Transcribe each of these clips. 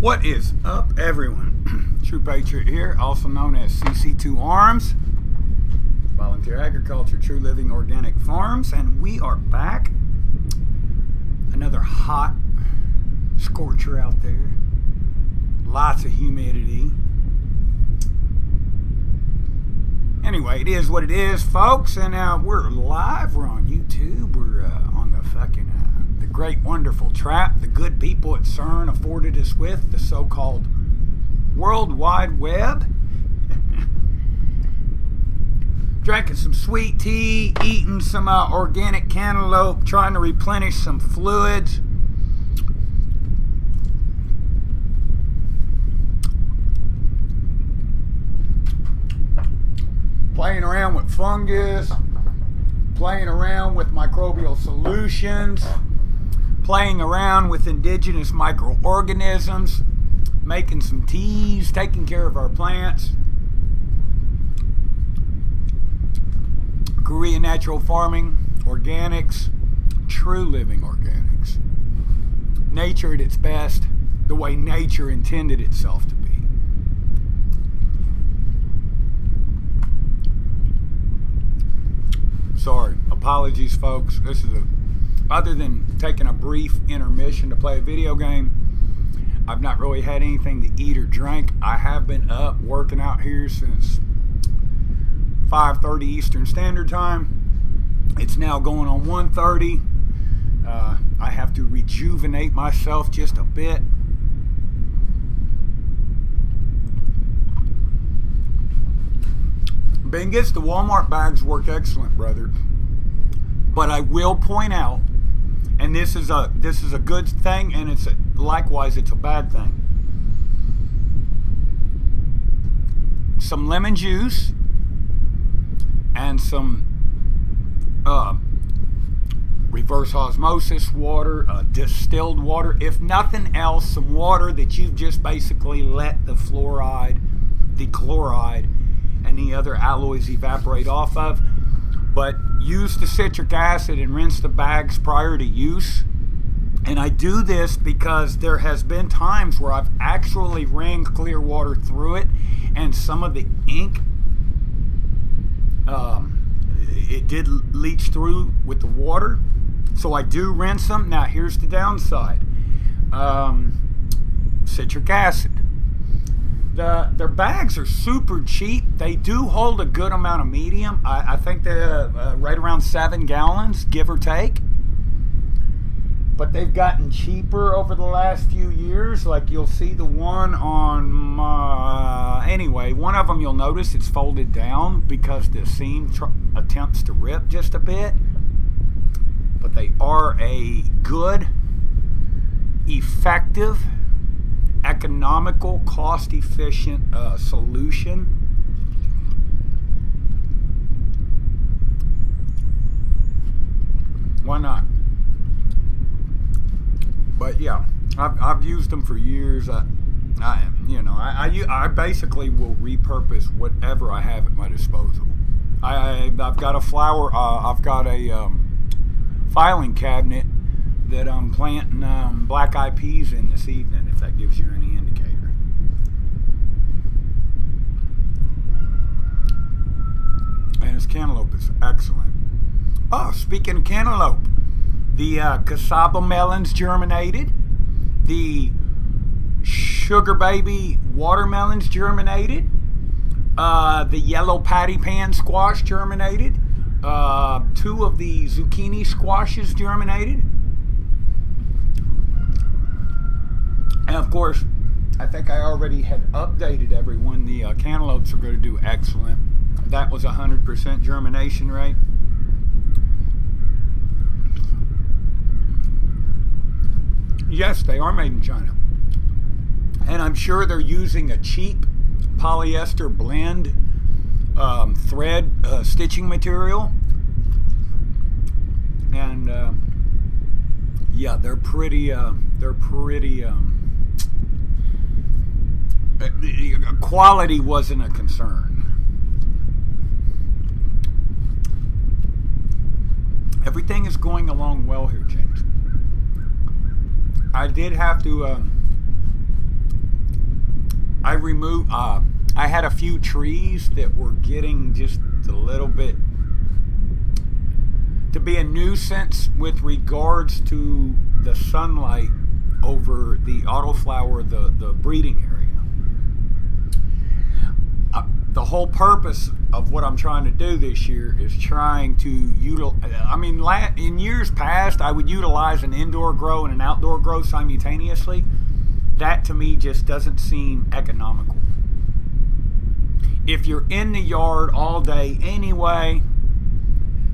What is up, everyone? True Patriot here, also known as CC2 Arms, Volunteer Agriculture, True Living Organic Farms, and we are back. Another hot scorcher out there. Lots of humidity. Anyway, it is what it is, folks, and we're live. We're on YouTube. We're on the fucking the great, wonderful trap the good people at CERN afforded us with, the so-called World Wide Web. Drinking some sweet tea, eating some organic cantaloupe, trying to replenish some fluids. Playing around with fungus, playing around with microbial solutions, playing around with indigenous microorganisms, making some teas, taking care of our plants. Korean natural farming, organics, true living organics. Nature at its best, the way nature intended itself to be. Sorry, apologies, folks. This is other than taking a brief intermission to play a video game, I've not really had anything to eat or drink. I have been up working out here since 5:30 Eastern Standard Time. It's now going on 1:30. I have to rejuvenate myself just a bit. Bingus, the Walmart bags work excellent, brother. But I will point out, and this is a good thing, and likewise it's a bad thing. Some lemon juice and some reverse osmosis water, distilled water. If nothing else, some water that you've just basically let the fluoride, the chloride, and the other alloys evaporate off of. But use the citric acid and rinse the bags prior to use. And I do this because there has been times where I've actually ran clear water through it, and some of the ink, it did leach through with the water. So I do rinse them. Now here's the downside. Citric acid. Their bags are super cheap. They do hold a good amount of medium. I think they're right around 7 gallons, give or take. But they've gotten cheaper over the last few years. Like you'll see the one on anyway, one of them you'll notice it's folded down because the seam attempts to rip just a bit. But they are a good, effective, economical, cost-efficient solution. Why not? But yeah, I've used them for years. I basically will repurpose whatever I have at my disposal. I've got a I've got a filing cabinet that I'm planting black-eyed peas in this evening, if that gives you any indicator. And this cantaloupe is excellent. Oh, speaking of cantaloupe, the cassava melons germinated. The sugar baby watermelons germinated. The yellow patty pan squash germinated. 2 of the zucchini squashes germinated. And of course, I think I already had updated everyone. The cantaloupes are going to do excellent. That was 100% germination rate. Yes, they are made in China. And I'm sure they're using a cheap polyester blend thread stitching material. And yeah, they're pretty quality wasn't a concern. Everything is going along well here, James. I did have to I removed, I had a few trees that were getting just a little bit to be a nuisance with regards to the sunlight over the autoflower, the breeding area. The whole purpose of what I'm trying to do this year is trying to utilize, I mean, in years past, I would utilize an indoor grow and an outdoor grow simultaneously. That to me just doesn't seem economical. If you're in the yard all day anyway,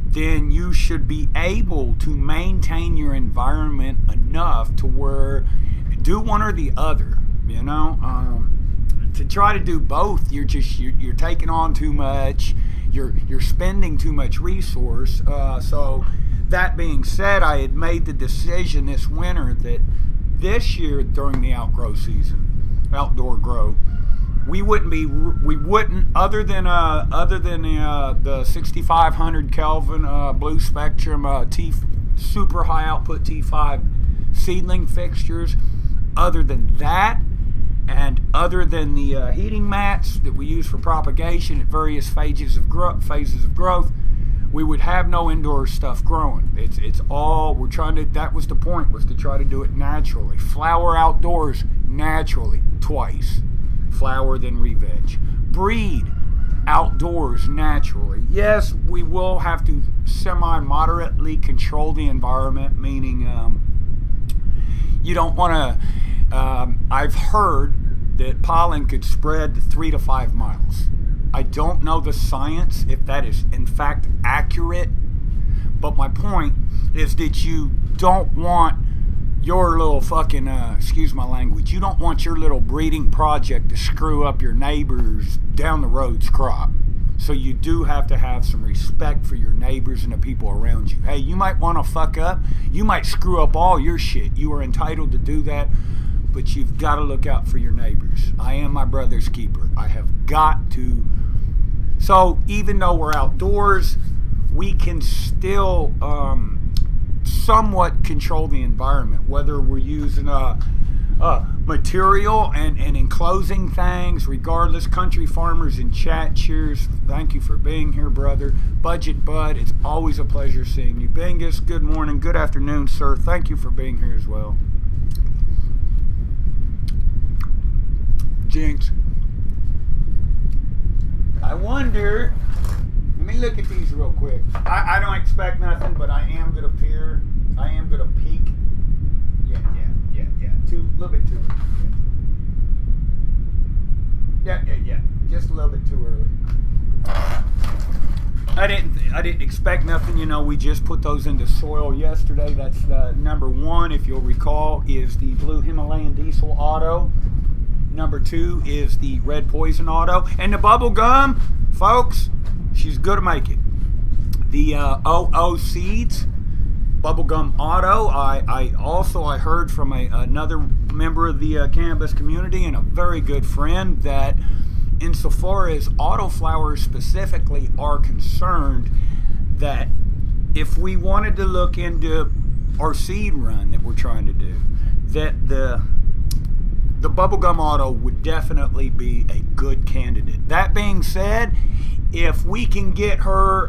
then you should be able to maintain your environment enough to where do one or the other, you know. To try to do both, you're taking on too much, you're spending too much resource. So that being said, I had made the decision this winter that this year during the outdoor grow, we wouldn't other than the 6500 Kelvin blue spectrum super high output T5 seedling fixtures. Other than that, and other than the heating mats that we use for propagation at various phases of growth, we would have no indoor stuff growing. It's all we're trying to. That was the point, was to try to do it naturally. Flower outdoors naturally twice. Flower then re-veg. Breed outdoors naturally. Yes, we will have to semi-moderately control the environment, meaning you don't want to. I've heard that pollen could spread to 3 to 5 miles. I don't know the science, if that is in fact accurate, but my point is that you don't want your little fucking, excuse my language, you don't want your little breeding project to screw up your neighbor's down the road's crop. So you do have to have some respect for your neighbors and the people around you. Hey, you might want to fuck up, you might screw up all your shit. You are entitled to do that, but you've got to look out for your neighbors. I am my brother's keeper. I have got to. So even though we're outdoors, we can still somewhat control the environment, whether we're using material and enclosing things. Regardless, country farmers in chat, cheers. Thank you for being here, brother. Budget Bud, it's always a pleasure seeing you. Bingus, good morning, good afternoon, sir. Thank you for being here as well. Jinx. I wonder, let me look at these real quick. I don't expect nothing, but I am going to peer. I am going to peek. Yeah. A little bit too early. Yeah. Just a little bit too early. I didn't expect nothing. You know, we just put those into soil yesterday. That's number one, if you'll recall, is the blue Himalayan Diesel Auto. Number two is the red Poison Auto. And the bubble gum, folks, she's going to make it. The OO Seeds Bubblegum Auto. I heard from another member of the cannabis community and a very good friend that insofar as autoflowers specifically are concerned, that if we wanted to look into our seed run that we're trying to do, that the Bubblegum Auto would definitely be a good candidate. That being said, if we can get her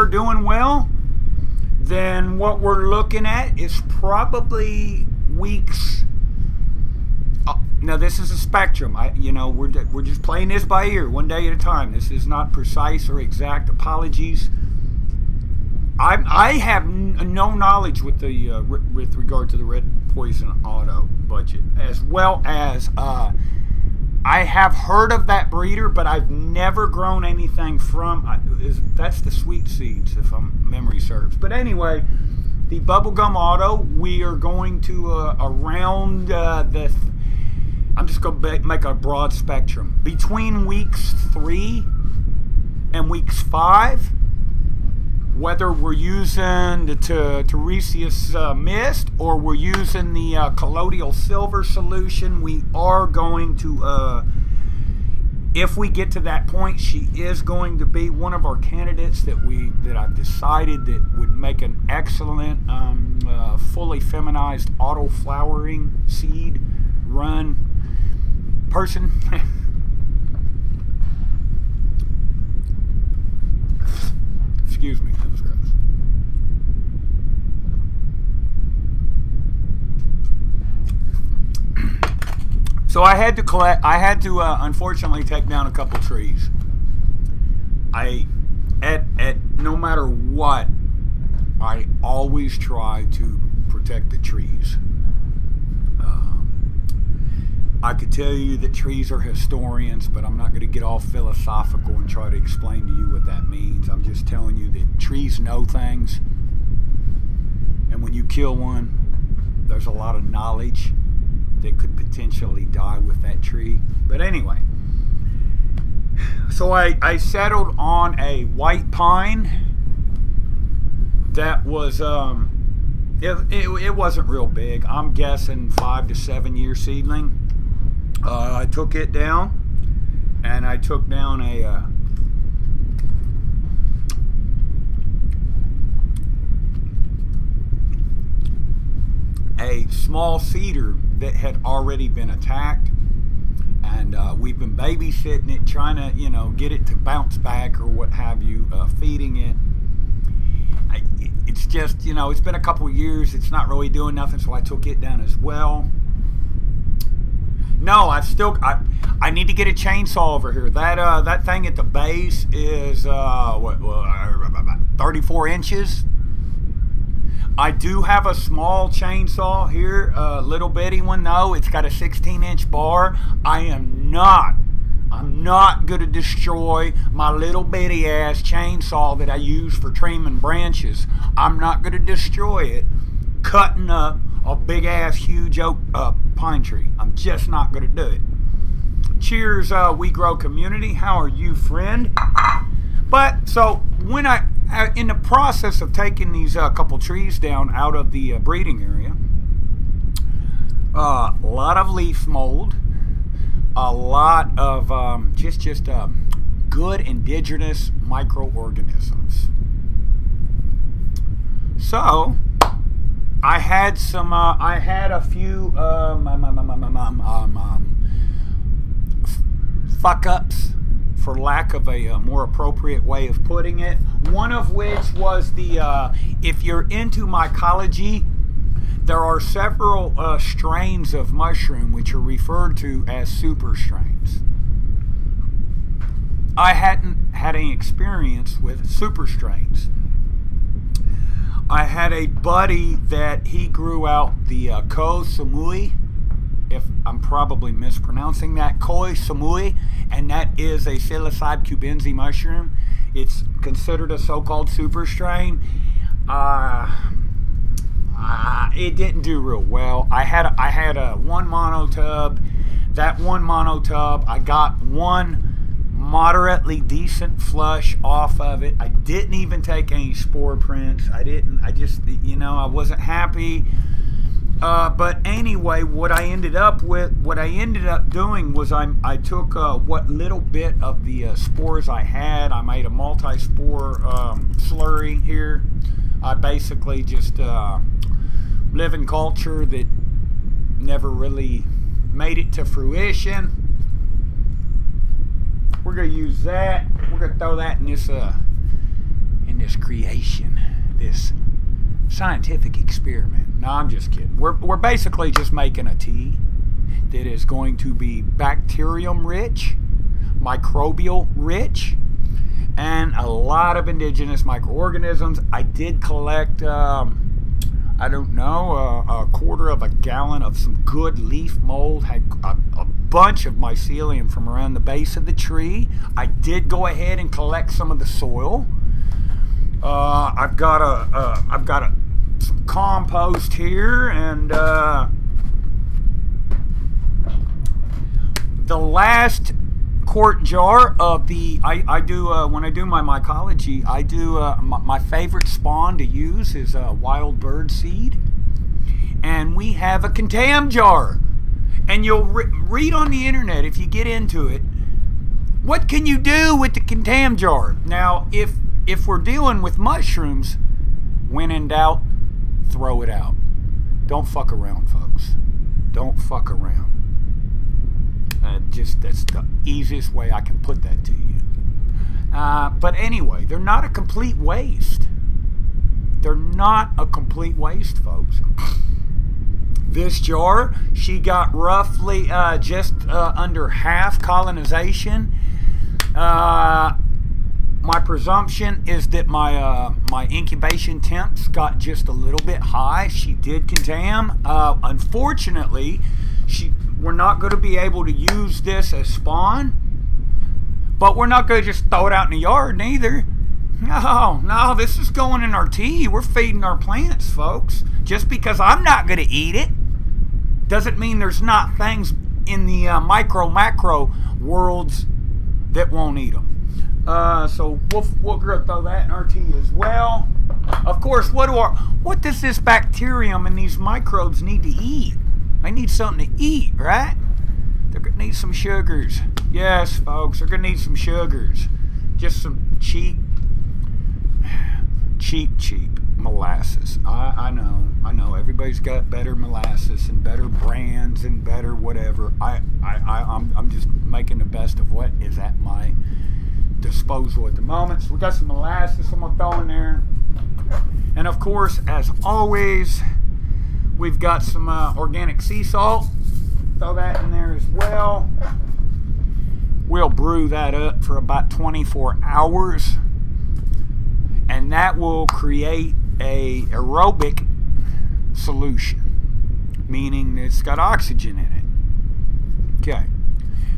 doing well, then what we're looking at is probably weeks. Now this is a spectrum. We're just playing this by ear, one day at a time. This is not precise or exact. Apologies. I have no knowledge with regard to the red Poison Auto budget, as well as I have heard of that breeder, but I've never grown anything from. That's the Sweet Seeds, if memory serves. But anyway, the Bubblegum Auto, we are going to around I'm just going to make a broad spectrum between weeks 3 and weeks 5. Whether we're using the Teresius Mist or we're using the Colloidal Silver solution, we are going to, if we get to that point, she is going to be one of our candidates that I've decided that would make an excellent fully feminized auto flowering seed run person. Excuse me, that was gross. So I had to unfortunately take down a couple trees. No matter what, I always try to protect the trees. I could tell you that trees are historians, but I'm not going to get all philosophical and try to explain to you what that means. I'm just telling you that trees know things, and when you kill one, there's a lot of knowledge that could potentially die with that tree. But anyway, so I settled on a white pine that was it wasn't real big. I'm guessing 5 to 7 year seedling. I took it down, and I took down a small cedar that had already been attacked, and we've been babysitting it, trying to, you know, get it to bounce back or what have you, feeding it. It's just, you know, it's been a couple of years, it's not really doing nothing, so I took it down as well. No, I need to get a chainsaw over here. That thing at the base is 34 inches. I do have a small chainsaw here, a little bitty one though. It's got a 16-inch bar. I'm not gonna destroy my little bitty ass chainsaw that I use for trimming branches. I'm not gonna destroy it cutting up a big ass huge oak pine tree. I'm just not gonna do it. Cheers, We Grow community. How are you, friend? But so when in the process of taking these couple trees down out of the breeding area, a lot of leaf mold, a lot of just good indigenous microorganisms. So I had some. I had a few fuck ups, for lack of a more appropriate way of putting it. One of which was the if you're into mycology, there are several strains of mushroom which are referred to as super strains. I hadn't had any experience with super strains. I had a buddy that he grew out the Ko Samui, if I'm probably mispronouncing that, Koi Samui, and that is a psilocybe cubensi mushroom. It's considered a so-called super strain. It didn't do real well. I had a one monotub. That one monotub, I got one moderately decent flush off of it. I didn't even take any spore prints. I just, you know, I wasn't happy. But anyway, what I ended up doing was I took what little bit of the spores I had. I made a multi-spore slurry here. I basically just live in culture that never really made it to fruition. We're gonna use that. We're gonna throw that in this creation, this scientific experiment. No, I'm just kidding. We're basically just making a tea that is going to be bacterium rich, microbial rich, and a lot of indigenous microorganisms. I did collect I don't know, a quarter of a gallon of some good leaf mold. Had a bunch of mycelium from around the base of the tree. I did go ahead and collect some of the soil. I've got some compost here, and the last quart jar of the I do when I do my mycology, I do my favorite spawn to use is wild bird seed, and we have a contam jar. And you'll read on the internet, if you get into it, what can you do with the contam jar? Now, if we're dealing with mushrooms, when in doubt, throw it out. Don't fuck around, folks. Don't fuck around. That's the easiest way I can put that to you. But anyway, they're not a complete waste. They're not a complete waste, folks. This jar, she got roughly just under half colonization. My presumption is that my incubation temps got just a little bit high. She did contam. Unfortunately, we're not going to be able to use this as spawn, but we're not going to just throw it out in the yard neither. No, this is going in our tea. We're feeding our plants, folks. Just because I'm not going to eat it doesn't mean there's not things in the macro worlds that won't eat them. So we'll throw that in our tea as well. Of course, what does this bacterium and these microbes need to eat? They need something to eat, right? They're going to need some sugars. Yes, folks, they're going to need some sugars. Just some cheap molasses. I know. Everybody's got better molasses and better brands and better whatever. I'm just making the best of what is at my disposal at the moment. So we got some molasses I'm going to throw in there. And of course, as always, we've got some organic sea salt. Throw that in there as well. We'll brew that up for about 24 hours. And that will create a aerobic solution, meaning it's got oxygen in it. Okay.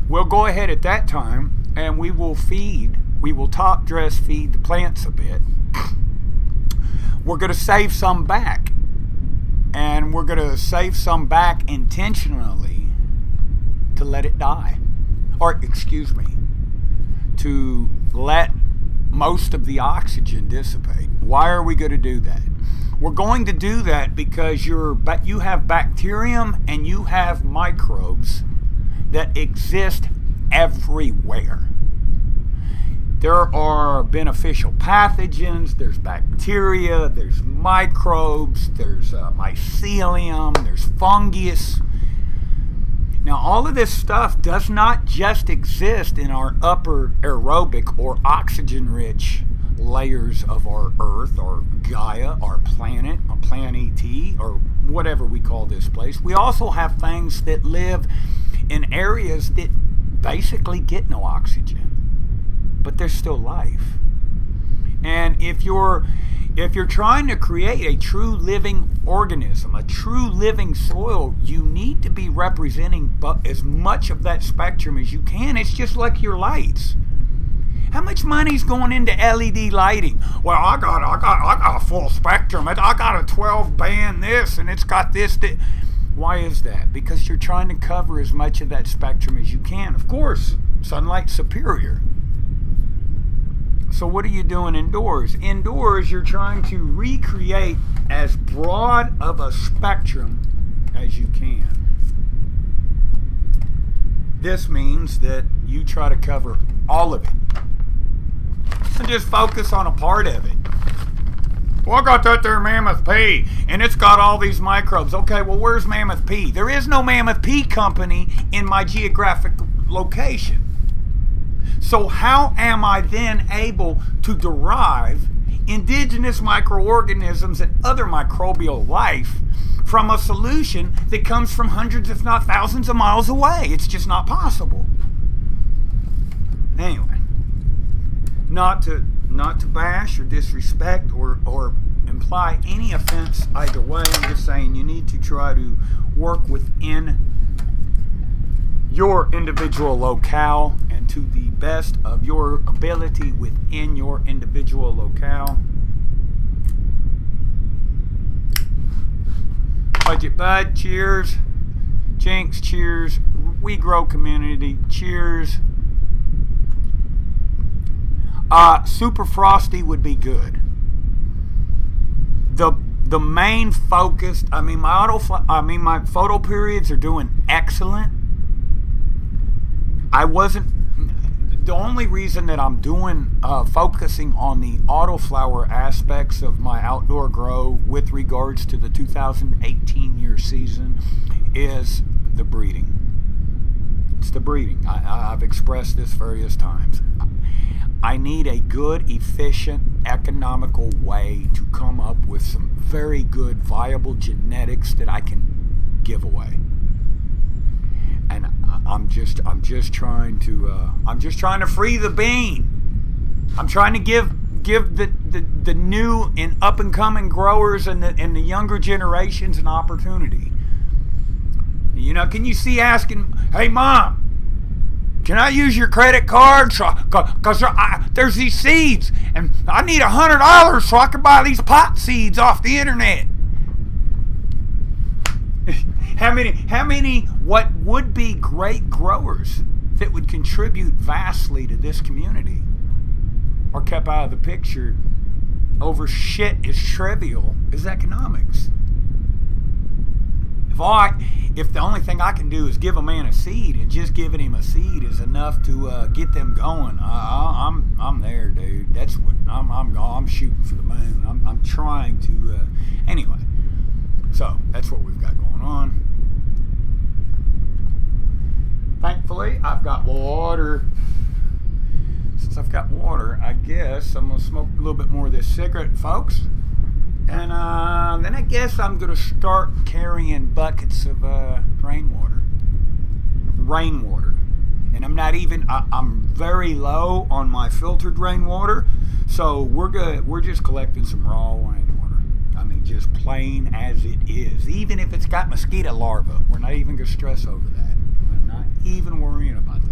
We'll go ahead at that time and we will top dress feed the plants a bit. We're going to save some back. And we're going to save some back intentionally to let it die. Or, excuse me, to let most of the oxygen dissipate. Why are we going to do that? We're going to do that because you have bacterium and you have microbes that exist everywhere. There are beneficial pathogens, there's bacteria, there's microbes, there's mycelium, there's fungus. Now, all of this stuff does not just exist in our upper aerobic or oxygen-rich layers of our Earth, or Gaia, our planet, or Planet ET, or whatever we call this place. We also have things that live in areas that basically get no oxygen, but there's still life. And if you're trying to create a true living organism, a true living soil, you need to be representing as much of that spectrum as you can. It's just like your lights. How much money's going into LED lighting? Well, I got a full spectrum. I got a 12 band this, and it's got this. Why is that? Because you're trying to cover as much of that spectrum as you can. Of course, sunlight's superior. So what are you doing indoors? Indoors, you're trying to recreate as broad of a spectrum as you can. This means that you try to cover all of it. And just focus on a part of it. Well, I got that there Mammoth P, and it's got all these microbes. Okay, well, where's Mammoth P? There is no Mammoth P company in my geographic location. So how am I then able to derive indigenous microorganisms and other microbial life from a solution that comes from hundreds, if not thousands of miles away? It's just not possible. Anyway, not to bash or disrespect or imply any offense either way. I'm just saying you need to try to work within your individual locale and to the best of your ability within your individual locale. Budget Bud, cheers. Jinx, cheers. We Grow community, cheers. Super Frosty would be good. The main focus, my photo periods are doing excellent. The only reason that I'm doing focusing on the autoflower aspects of my outdoor grow with regards to the 2018 year season is the breeding. It's the breeding. I've expressed this various times. I need a good, efficient, economical way to come up with some very good, viable genetics that I can give away. And I'm just trying to free the bean. I'm trying to give the new and up and coming growers and the younger generations an opportunity. You know, can you see asking, hey mom, can I use your credit card? Because there's these seeds, and I need $100 so I can buy these pot seeds off the internet. How many what would be great growers that would contribute vastly to this community are kept out of the picture over shit as trivial as economics? If the only thing I can do is give a man a seed, and just giving him a seed is enough to get them going, I'm there, dude. That's what I'm shooting for the moon. I'm trying to anyway. So that's what we've got going on. Thankfully, I've got water. Since I've got water, I guess I'm gonna smoke a little bit more of this cigarette, folks. And then I guess I'm going to start carrying buckets of rainwater. And I'm very low on my filtered rainwater. So we're just collecting some raw rainwater. I mean, just plain as it is. Even if it's got mosquito larvae, we're not even going to stress over that. We're not even worrying about that.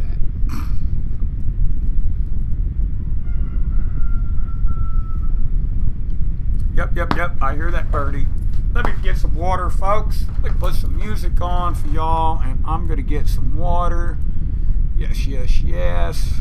Yep. I hear that birdie. Let me get some water, folks. Let me put some music on for y'all, and I'm going to get some water. Yes.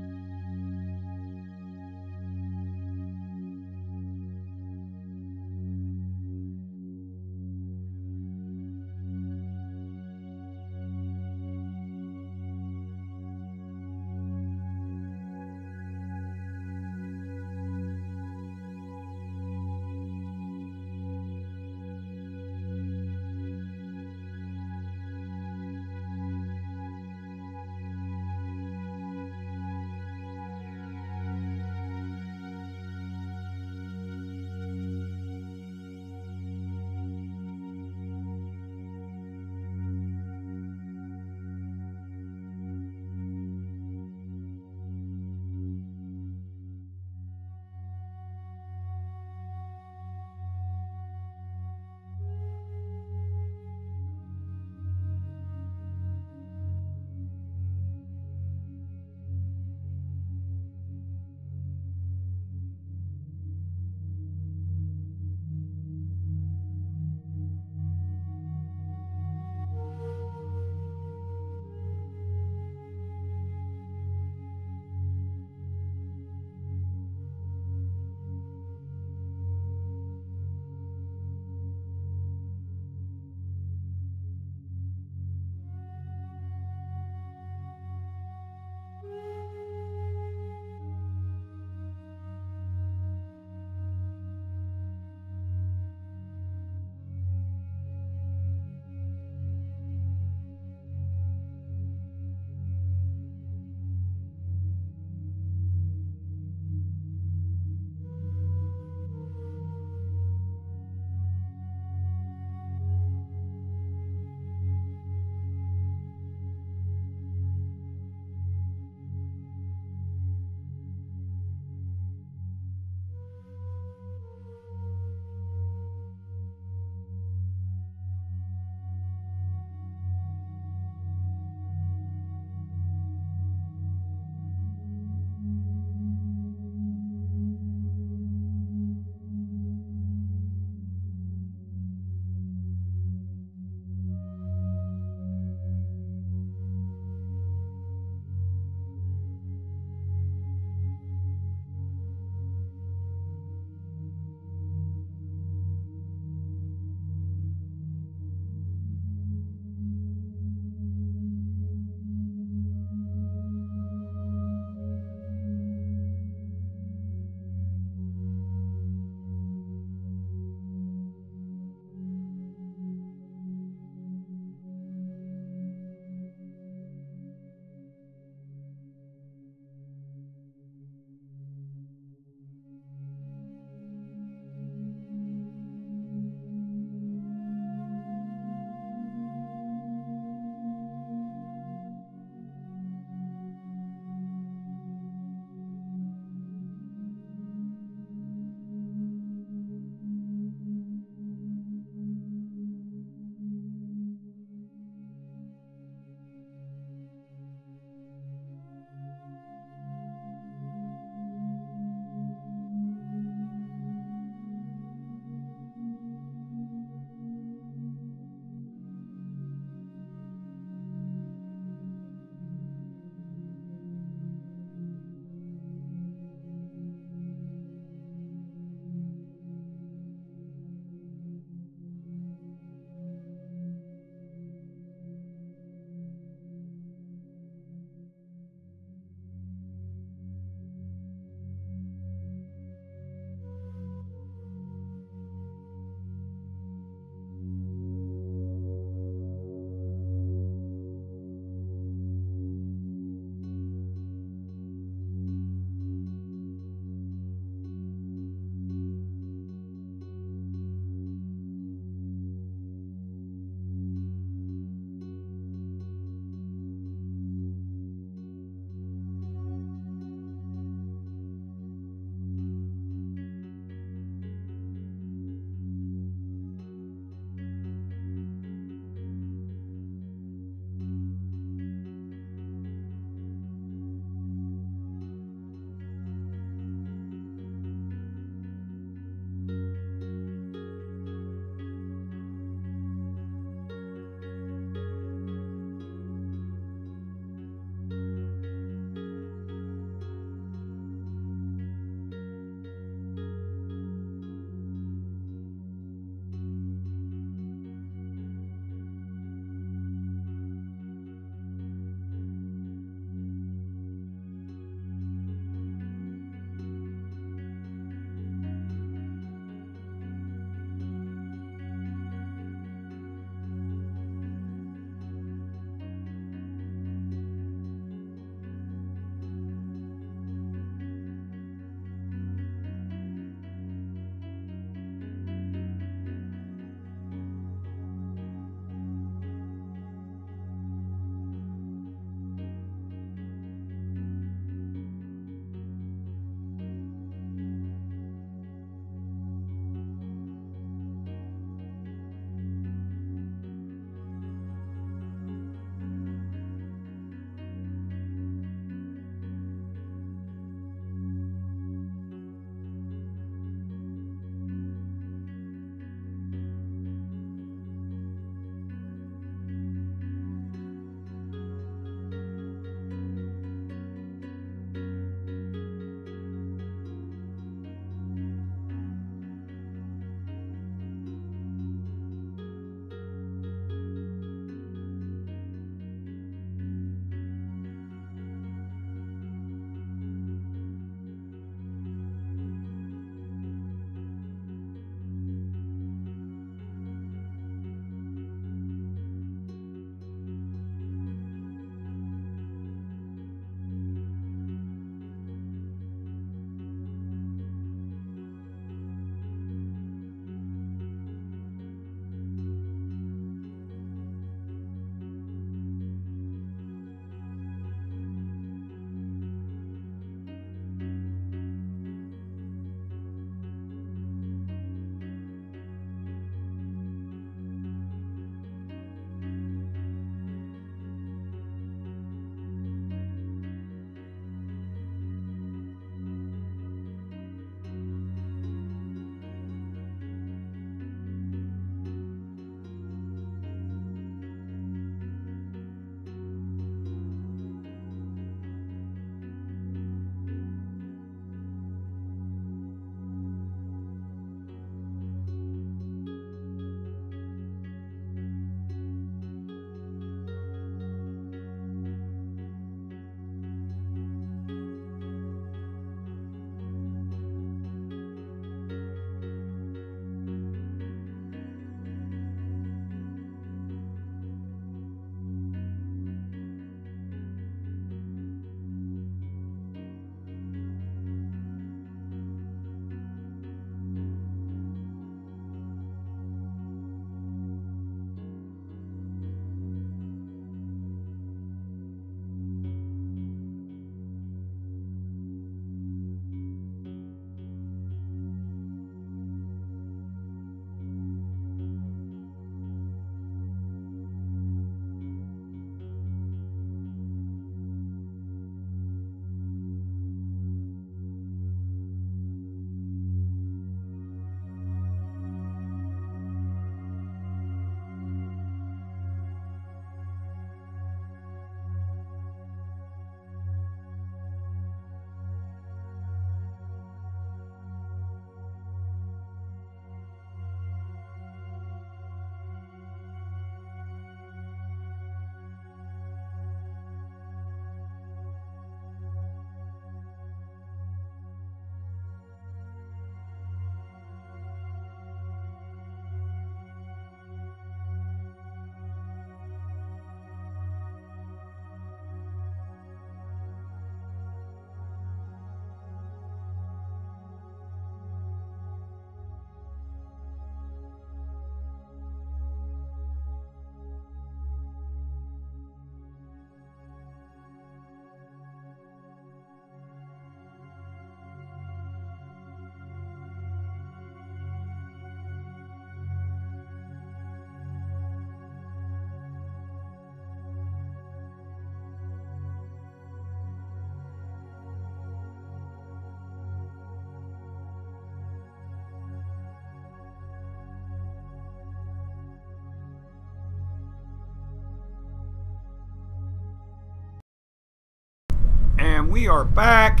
we are back.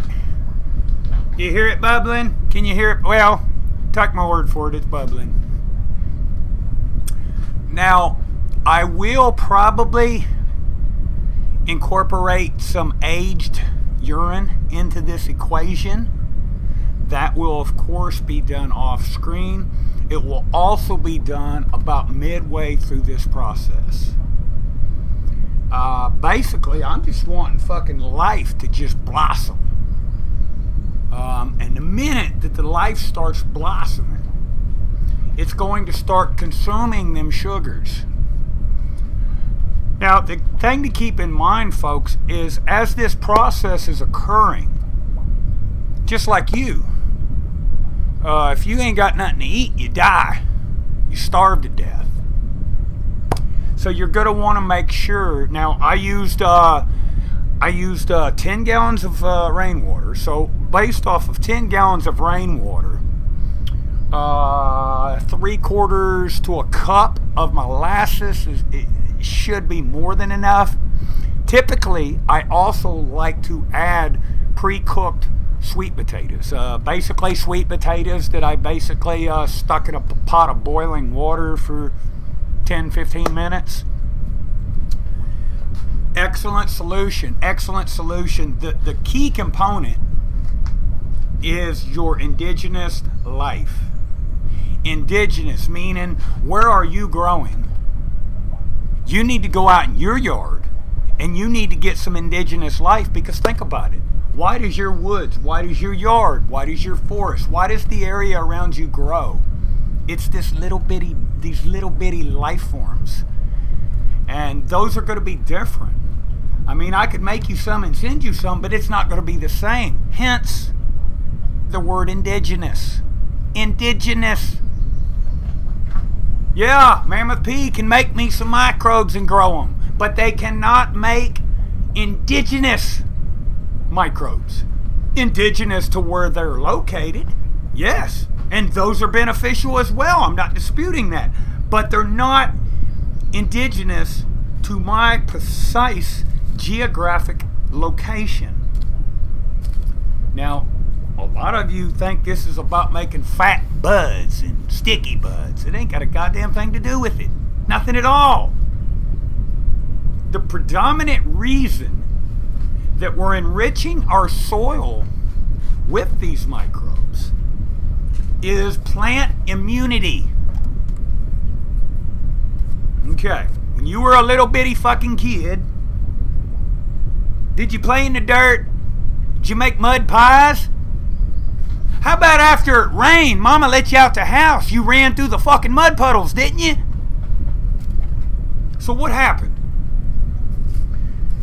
You hear it bubbling? Can you hear it? Well, take my word for it, it's bubbling. Now, I will probably incorporate some aged urine into this equation. That will, of course, be done off screen. It will also be done about midway through this process. Basically, I'm just wanting fucking life to just blossom. And the minute that the life starts blossoming, it's going to start consuming them sugars. Now, the thing to keep in mind, folks, is as this process is occurring, just like you, if you ain't got nothing to eat, you die. You starve to death. So you're going to want to make sure. Now, I used 10 gallons of rainwater. So based off of 10 gallons of rainwater, 3/4 to a cup of molasses it should be more than enough. Typically, I also like to add pre-cooked sweet potatoes. Basically sweet potatoes that I basically stuck in a pot of boiling water for 10-15 minutes. Excellent solution, excellent solution. The key component is your indigenous life. Indigenous meaning, where are you growing? You need to go out in your yard and you need to get some indigenous life, because think about it. Why does your woods, why does your yard, why does your forest, why does the area around you grow? It's these little bitty life forms. And those are going to be different. I mean, I could make you some and send you some, but it's not going to be the same. Hence, the word indigenous. Indigenous. Yeah, Mammoth P can make me some microbes and grow them, but they cannot make indigenous microbes. Indigenous to where they're located, yes, and those are beneficial as well. I'm not disputing that, but they're not indigenous to my precise geographic location. Now, a lot of you think this is about making fat buds and sticky buds. It ain't got a goddamn thing to do with it. Nothing at all. The predominant reason that we're enriching our soil with these microbes is plant immunity. Okay, when you were a little bitty fucking kid, did you play in the dirt? Did you make mud pies? How about after it rained, Mama let you out the house, you ran through the fucking mud puddles, didn't you? So what happened?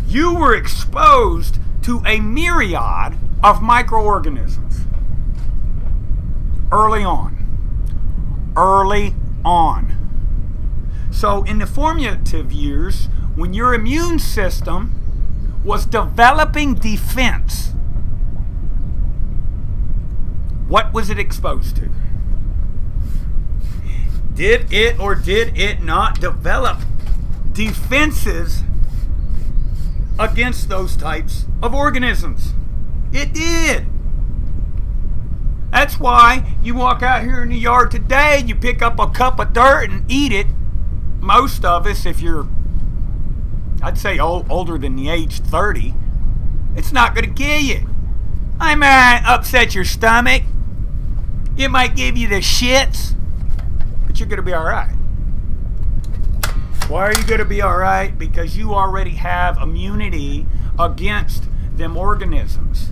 You were exposed to a myriad of microorganisms early on. Early on. So in the formative years, when your immune system was developing defense, what was it exposed to? Did it or did it not develop defenses against those types of organisms? It did. That's why you walk out here in the yard today, you pick up a cup of dirt and eat it. Most of us, if you're, I'd say older than the age 30, it's not going to kill you. I might upset your stomach. It might give you the shits, but you're going to be all right. Why are you going to be all right? Because you already have immunity against them organisms.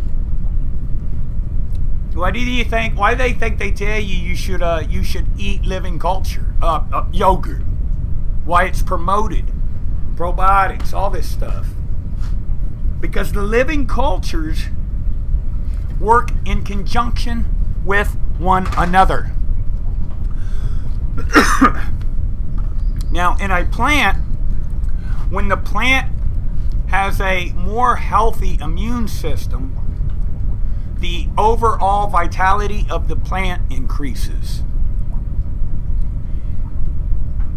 Why do you think? Why do they think they tell you you should eat living culture, yogurt? Why it's promoted, probiotics, all this stuff? Because the living cultures work in conjunction with one another. Now, in a plant, when the plant has a more healthy immune system, the overall vitality of the plant increases.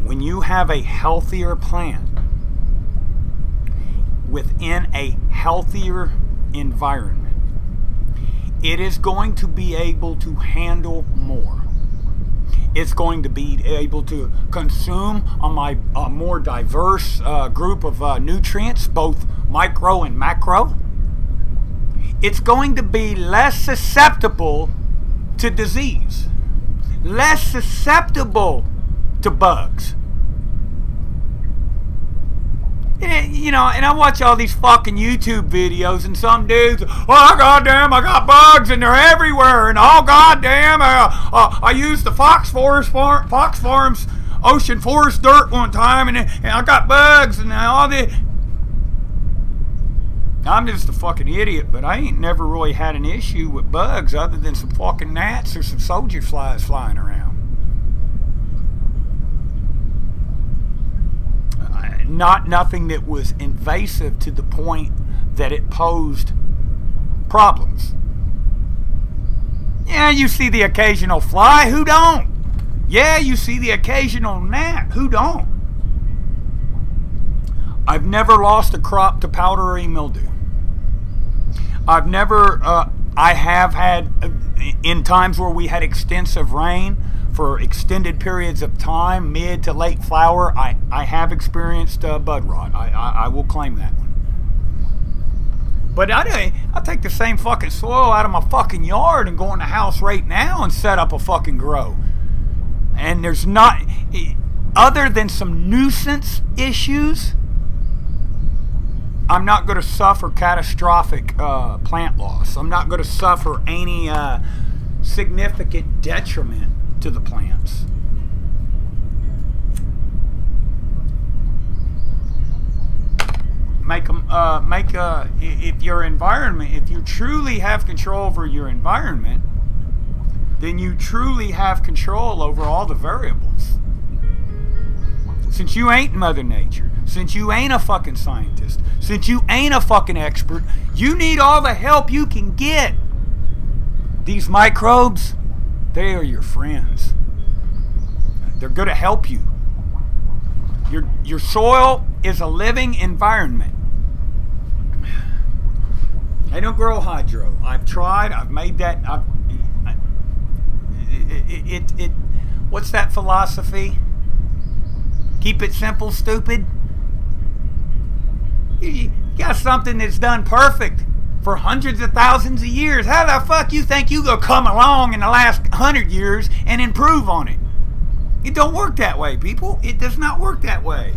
When you have a healthier plant within a healthier environment, it is going to be able to handle more. It's going to be able to consume a more diverse group of nutrients, both micro and macro. It's going to be less susceptible to disease, less susceptible to bugs. You know, and I watch all these fucking YouTube videos, and some dudes, oh goddamn, I got bugs and they're everywhere, and oh goddamn, I used the Fox Farms Ocean Forest dirt one time, and I got bugs and all this. I'm just a fucking idiot, but I ain't never really had an issue with bugs other than some fucking gnats or some soldier flies flying around. Nothing that was invasive to the point that it posed problems. Yeah, you see the occasional fly, who don't? Yeah, you see the occasional gnat, who don't? I've never lost a crop to powdery mildew. I've never, I have had, in times where we had extensive rain, for extended periods of time, mid to late flower, I have experienced bud rot. I will claim that one. But I take the same fucking soil out of my fucking yard and go in the house right now and set up a fucking grow. And there's not, other than some nuisance issues, I'm not going to suffer catastrophic plant loss. I'm not going to suffer any significant detriment to the plants. If your environment, if you truly have control over your environment, then you truly have control over all the variables. Since you ain't Mother Nature, since you ain't a fucking scientist, since you ain't a fucking expert, you need all the help you can get. These microbes, they are your friends. They're going to help you. Your soil is a living environment. I don't grow hydro. I've tried. I've made that. What's that philosophy? Keep it simple, stupid. You got something that's done perfect for hundreds of thousands of years. How the fuck you think you gonna come along in the last 100 years and improve on it? It don't work that way, people. It does not work that way.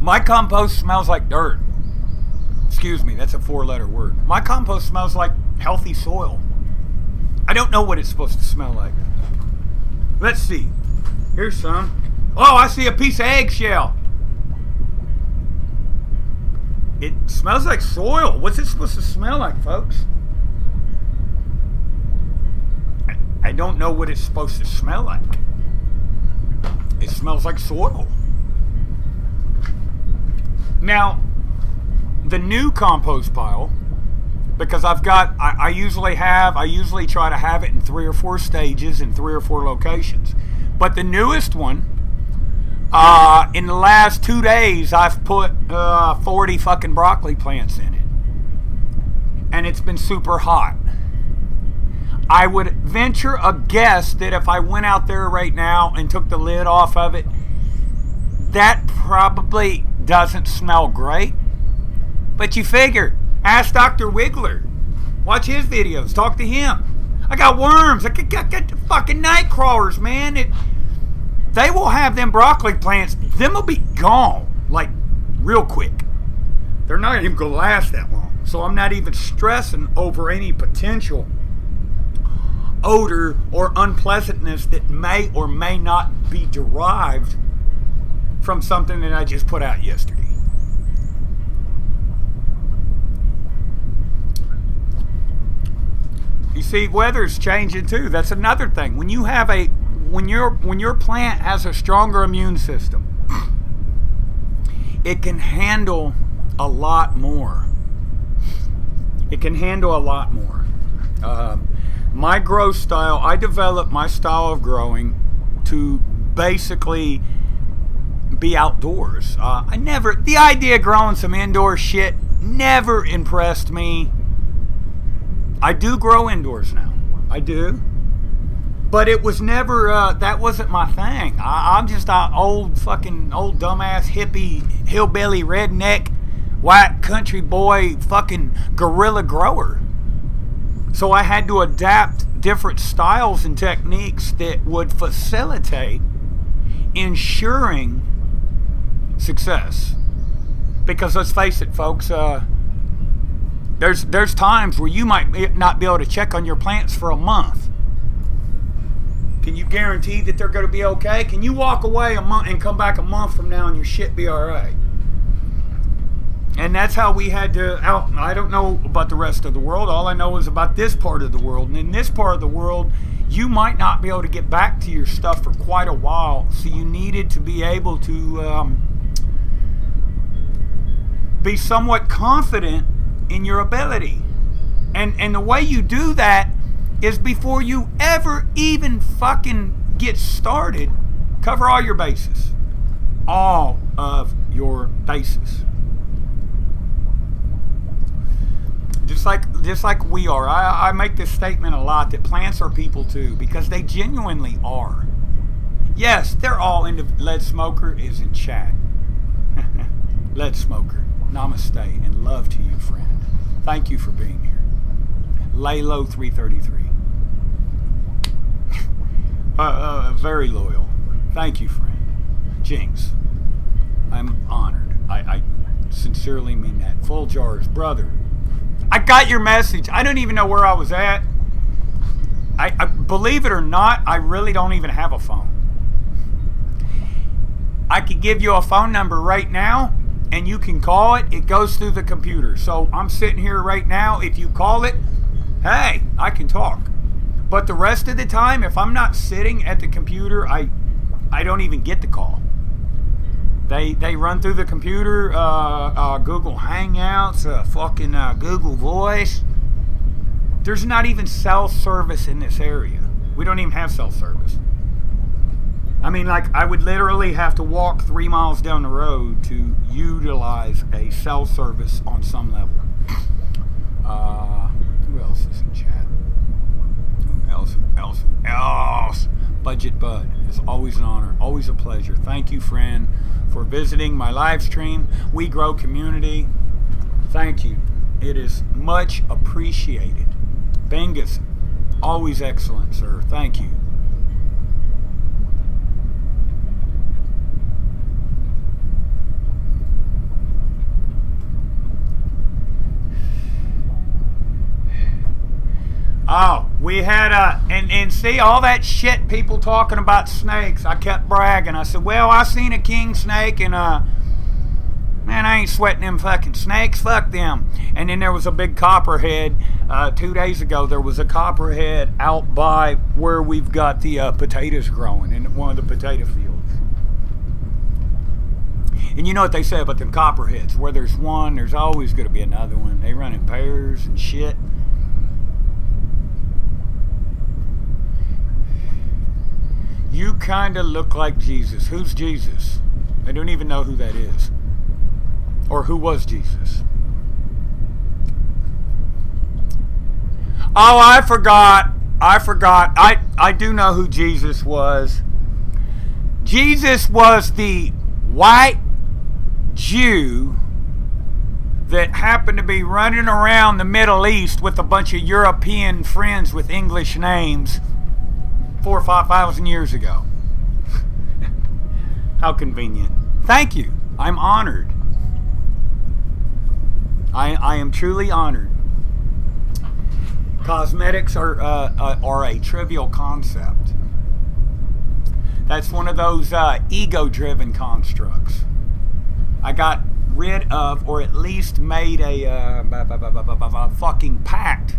My compost smells like dirt. Excuse me, that's a 4-letter word. My compost smells like healthy soil. I don't know what it's supposed to smell like. Let's see. Here's some. Oh, I see a piece of eggshell. It smells like soil. What's it supposed to smell like, folks? I don't know what it's supposed to smell like. It smells like soil. Now, the new compost pile, because I usually try to have it in 3 or 4 stages in 3 or 4 locations. But the newest one, in the last 2 days, I've put 40 fucking broccoli plants in it. And it's been super hot. I would venture a guess that if I went out there right now and took the lid off of it, that probably doesn't smell great. But you figure, ask Dr. Wiggler. Watch his videos. Talk to him. I got worms. I got the fucking night crawlers, man. They will have them broccoli plants. Them will be gone, like, real quick. They're not even going to last that long. So I'm not even stressing over any potential odor or unpleasantness that may or may not be derived from something that I just put out yesterday. You see, weather's changing too. That's another thing. When you have when your plant has a stronger immune system, it can handle a lot more. It can handle a lot more. My grow style, I developed my style of growing to basically be outdoors. The idea of growing some indoor shit never impressed me. I do grow indoors now. I do. But it was never, that wasn't my thing. I'm just an old dumbass hippie, hillbilly, redneck, white country boy, fucking guerrilla grower. So I had to adapt different styles and techniques that would facilitate ensuring success. Because let's face it, folks, there's times where you might not be able to check on your plants for a month. Can you guarantee that they're going to be okay? Can you walk away a month and come back a month from now and your shit be all right? And that's how we had to I don't know about the rest of the world. All I know is about this part of the world. And in this part of the world, you might not be able to get back to your stuff for quite a while. So you needed to be able to be somewhat confident in your ability. And the way you do that is before you ever even fucking get started, cover all your bases. All of your bases. Just like we are. I make this statement a lot that plants are people too, because they genuinely are. Yes, they're all into Lead Smoker is in chat. Lead Smoker, namaste and love to you, friend. Thank you for being here. Laylo 333. Very loyal. Thank you, friend. Jinx, I'm honored. I sincerely mean that. Full jars, brother. I got your message. I don't even know where I was at. I believe it or not, I really don't even have a phone. I could give you a phone number right now, and you can call it. It goes through the computer. So I'm sitting here right now. If you call it, hey, I can talk. But the rest of the time, if I'm not sitting at the computer, I don't even get the call. They run through the computer, Google Hangouts, fucking Google Voice. There's not even cell service in this area. We don't even have cell service. I mean, like, I would literally have to walk 3 miles down the road to utilize a cell service on some level. Who else is in chat? Who else? Budget Bud. It's always an honor, always a pleasure. Thank you, friend, for visiting my live stream. We Grow community. Thank you. It is much appreciated. Bengus, always excellent, sir. Thank you. Oh, we had and see all that shit people talking about snakes. I kept bragging. I said, well, I seen a king snake and man, I ain't sweating them fucking snakes. Fuck them. And then there was a big copperhead. 2 days ago, there was a copperhead out by where we've got the potatoes growing in one of the potato fields. And you know what they say about them copperheads? Where there's one, there's always going to be another one. They run in pairs and shit. You kind of look like Jesus. Who's Jesus? I don't even know who that is. Or who was Jesus? Oh, I forgot. I do know who Jesus was. Jesus was the white Jew that happened to be running around the Middle East with a bunch of European friends with English names 4,000 or 5,000 years ago. How convenient. Thank you. I'm honored. I am truly honored. Cosmetics are a trivial concept. That's one of those ego-driven constructs. I got rid of, or at least made a fucking pact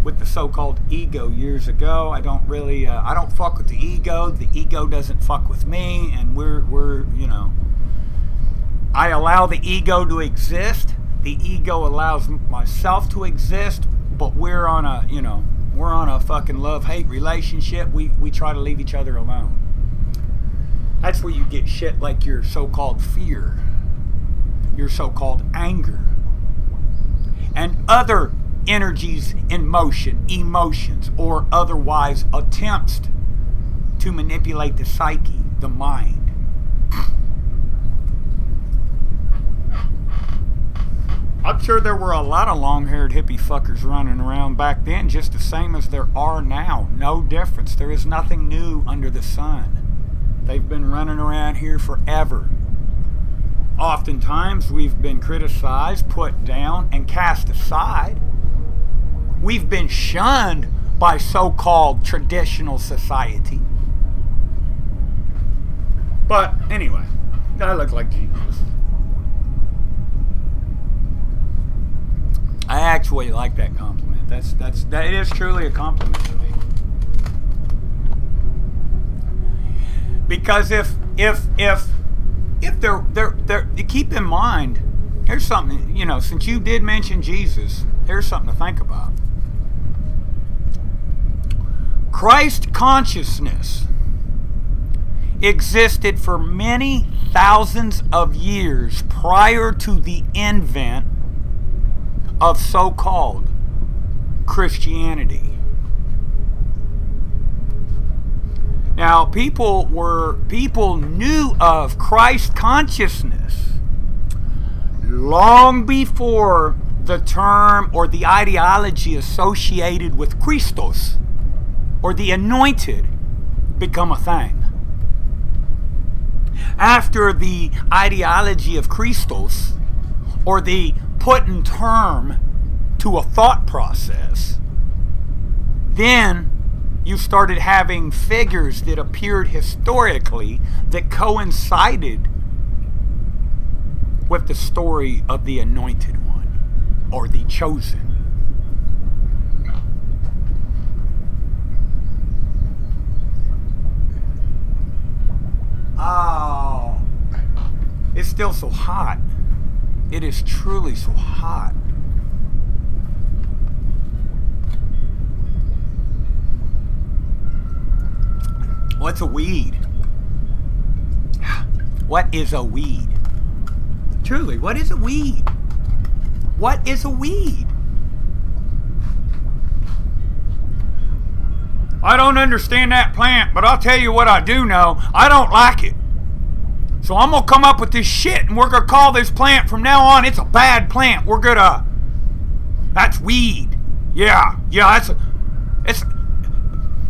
with the so-called ego years ago. I don't really, I don't fuck with the ego. The ego doesn't fuck with me, and we're, you know, I allow the ego to exist. The ego allows myself to exist, but we're on a, you know, we're on a fucking love-hate relationship. We try to leave each other alone. That's where you get shit like your so-called fear, your so-called anger, and other energies in motion, emotions, or otherwise attempts to manipulate the psyche, the mind. I'm sure there were a lot of long-haired hippie fuckers running around back then, just the same as there are now. No difference. There is nothing new under the sun. They've been running around here forever. Oftentimes, we've been criticized, put down, and cast aside. We've been shunned by so-called traditional society. But anyway, I look like Jesus. I actually like that compliment. That is truly a compliment to me. Because if they're keep in mind, here's something, you know, since you did mention Jesus, here's something to think about. Christ consciousness existed for many thousands of years prior to the advent of so-called Christianity. Now, people knew of Christ consciousness long before the term or the ideology associated with Christos or the anointed become a thing. After the ideology of Christos or the putting term to a thought process, then you started having figures that appeared historically that coincided with the story of the anointed one or the chosen. Oh, it's still so hot. It is truly so hot. What's a weed? What is a weed? Truly, what is a weed? What is a weed? I don't understand that plant, but I'll tell you what I do know. I don't like it. So I'm going to come up with this shit, and we're going to call this plant from now on, it's a bad plant. We're going to... That's weed. Yeah,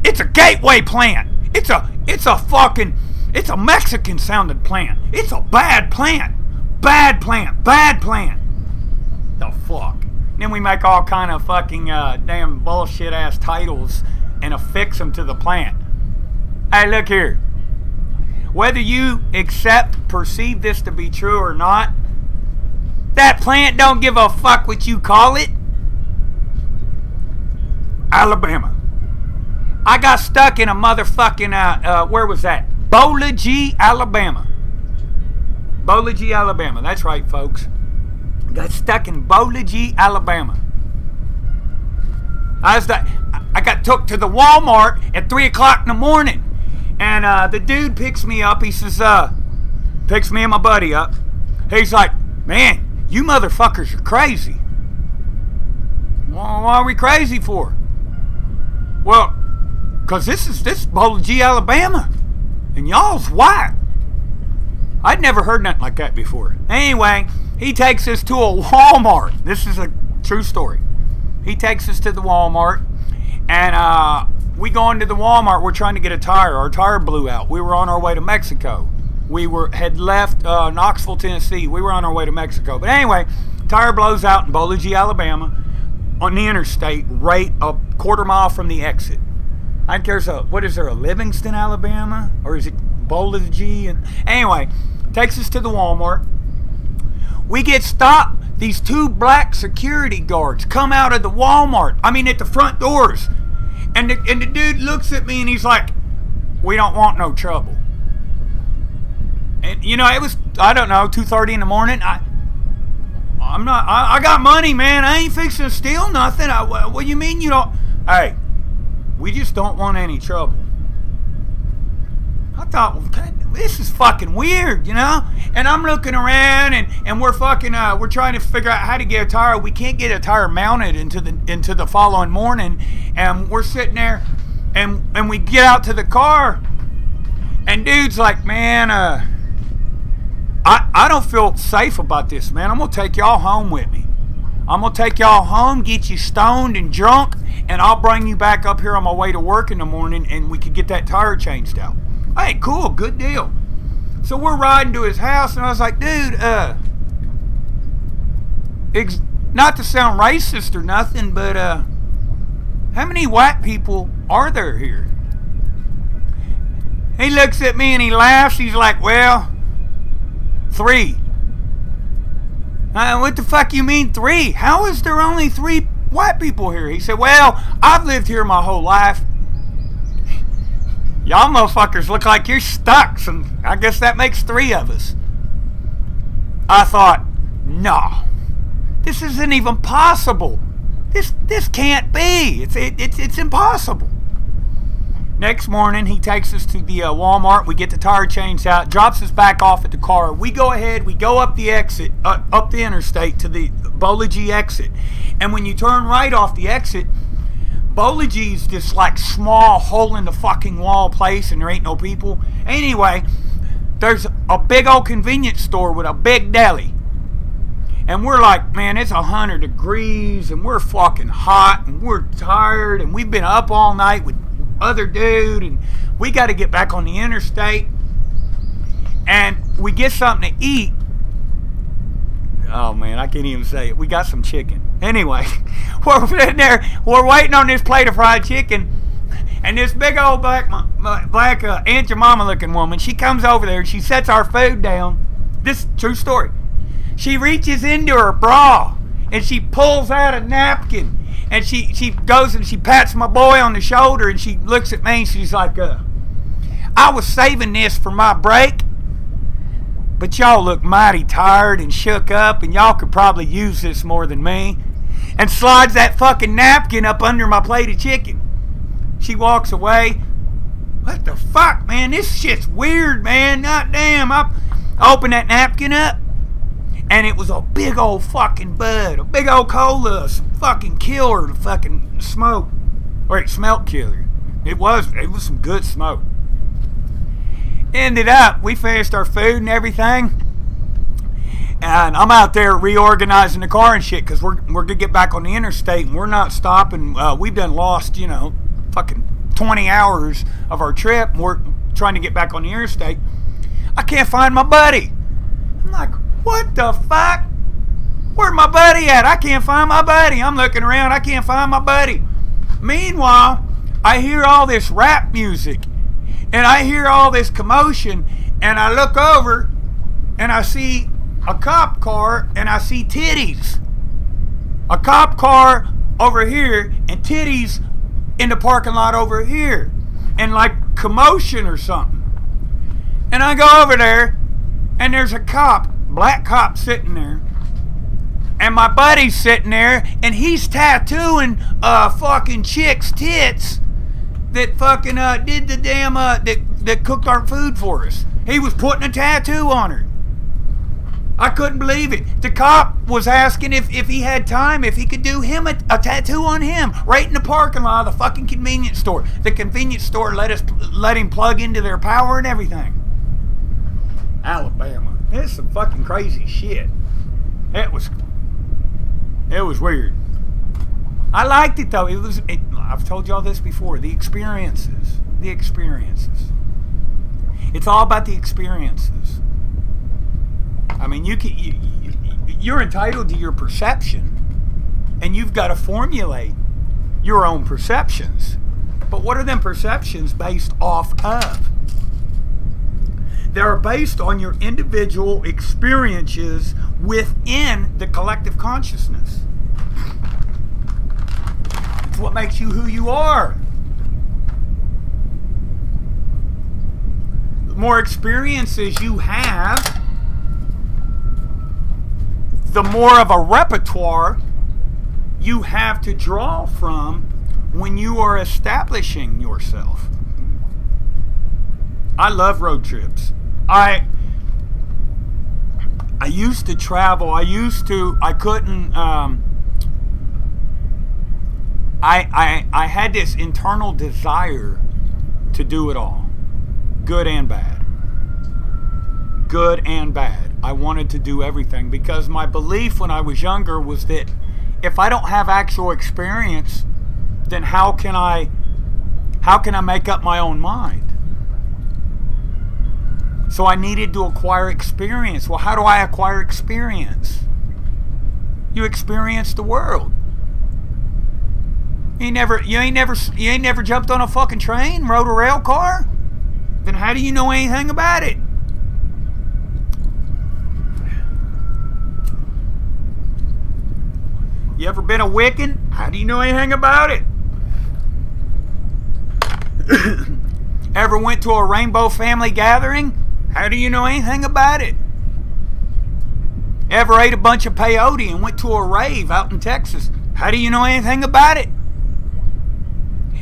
it's a gateway plant. It's a Mexican sounding plant. It's a bad plant. Bad plant. Bad plant. The fuck? Then we make all kind of fucking damn bullshit ass titles and affix them to the plant. Hey, look here. Whether you perceive this to be true or not, that plant don't give a fuck what you call it. Alabama. I got stuck in a motherfucking, where was that? Bolagi, Alabama. Bolagi, Alabama. That's right, folks. Got stuck in Bolagi, Alabama. I got took to the Walmart at 3 o'clock in the morning. And the dude picks me up. He says, picks me and my buddy up. He's like, man, you motherfuckers are crazy. Well, what are we crazy for? Well, because this is Bolagi, Alabama. And y'all's white. I'd never heard nothing like that before. Anyway, he takes us to a Walmart. This is a true story. He takes us to the Walmart. And we go into the Walmart. We're trying to get a tire. Our tire blew out. We were on our way to Mexico. We had left Knoxville, Tennessee. We were on our way to Mexico. But anyway, tire blows out in Bolagi, Alabama on the interstate right a quarter mile from the exit. I think there's what is there, a Livingston, Alabama? Or is it Bolagi? And anyway, takes us to the Walmart. We get stopped. These 2 black security guards come out of the Walmart. I mean, at the front doors. And the dude looks at me and he's like, we don't want no trouble. And, you know, it was, I don't know, 2:30 in the morning. I got money, man. I ain't fixing to steal nothing. What do you mean you don't? Hey, we just don't want any trouble. I thought, well, this is fucking weird, you know? And I'm looking around, and we're fucking, we're trying to figure out how to get a tire. We can't get a tire mounted into the following morning. And we're sitting there, and we get out to the car, and dude's like, man, I don't feel safe about this, man. I'm going to take y'all home with me. I'm going to take y'all home, get you stoned and drunk, and I'll bring you back up here on my way to work in the morning, and we could get that tire changed out. Hey, cool, good deal. So we're riding to his house, and I was like, dude, not to sound racist or nothing, but how many white people are there here? He looks at me and he laughs. He's like, well, 3. What the fuck you mean 3? How is there only 3 white people here? He said, well, I've lived here my whole life. Y'all motherfuckers look like you're stuck, and I guess that makes 3 of us. I thought, no, this isn't even possible. This can't be. It's impossible. Next morning, he takes us to the Walmart. We get the tire changed out, drops us back off at the car. We go ahead, we go up the exit, up the interstate to the Bowligi exit. And when you turn right off the exit, Bowligi's this like small hole in the fucking wall place, and there ain't no people. Anyway, there's a big old convenience store with a big deli. And we're like, man, it's 100 degrees, and we're fucking hot, and we're tired, and we've been up all night with other dude, and we got to get back on the interstate, and we get something to eat. Oh man, I can't even say it. We got some chicken. Anyway, we're sitting there, we're waiting on this plate of fried chicken, and this big old black Aunt Jemima looking woman, she comes over there and she sets our food down. This true story. She reaches into her bra and she pulls out a napkin. And she goes and she pats my boy on the shoulder, and she looks at me and she's like, I was saving this for my break, but y'all look mighty tired and shook up, and y'all could probably use this more than me. And slides that fucking napkin up under my plate of chicken. She walks away. What the fuck, man? This shit's weird, man. God damn. I opened that napkin up, and it was a big old fucking bud, a big old cola, some fucking killer to fucking smoke. Or it smelled killer. It was some good smoke. Ended up, we finished our food and everything. And I'm out there reorganizing the car and shit, because we're going to get back on the interstate, and we're not stopping. We've done lost, you know, fucking 20 hours of our trip, and we're trying to get back on the interstate. I can't find my buddy. I'm like, what the fuck? Where's my buddy at? I can't find my buddy. I'm looking around. I can't find my buddy. Meanwhile, I hear all this rap music, and I hear all this commotion, and I look over, and I see a cop car, and I see titties. A cop car over here, and titties in the parking lot over here, and like commotion or something. And I go over there, and there's a cop, black cop, sitting there, and my buddy's sitting there, and he's tattooing fucking chick's tits that fucking did the damn that cooked our food for us. He was putting a tattoo on her. I couldn't believe it. The cop was asking if he had time, if he could do him a tattoo on him right in the parking lot of the fucking convenience store. The convenience store let him plug into their power and everything. Alabama. It's some fucking crazy shit. It was weird. I liked it though. I've told y'all this before. The experiences. It's all about the experiences. I mean, you're entitled to your perception, and you've got to formulate your own perceptions. But what are them perceptions based off of? They're based on your individual experiences within the collective consciousness. It's what makes you who you are. The more experiences you have, the more of a repertoire you have to draw from when you are establishing yourself. I love road trips. I used to travel. I couldn't, I had this internal desire to do it all. Good and bad. Good and bad. I wanted to do everything because my belief when I was younger was that if I don't have actual experience, then how can I make up my own mind? So I needed to acquire experience. Well, how do I acquire experience? You experience the world. You ain't never jumped on a fucking train, rode a rail car? Then how do you know anything about it? You ever been a Wiccan? How do you know anything about it? Ever went to a rainbow family gathering? How do you know anything about it? Ever ate a bunch of peyote and went to a rave out in Texas? How do you know anything about it?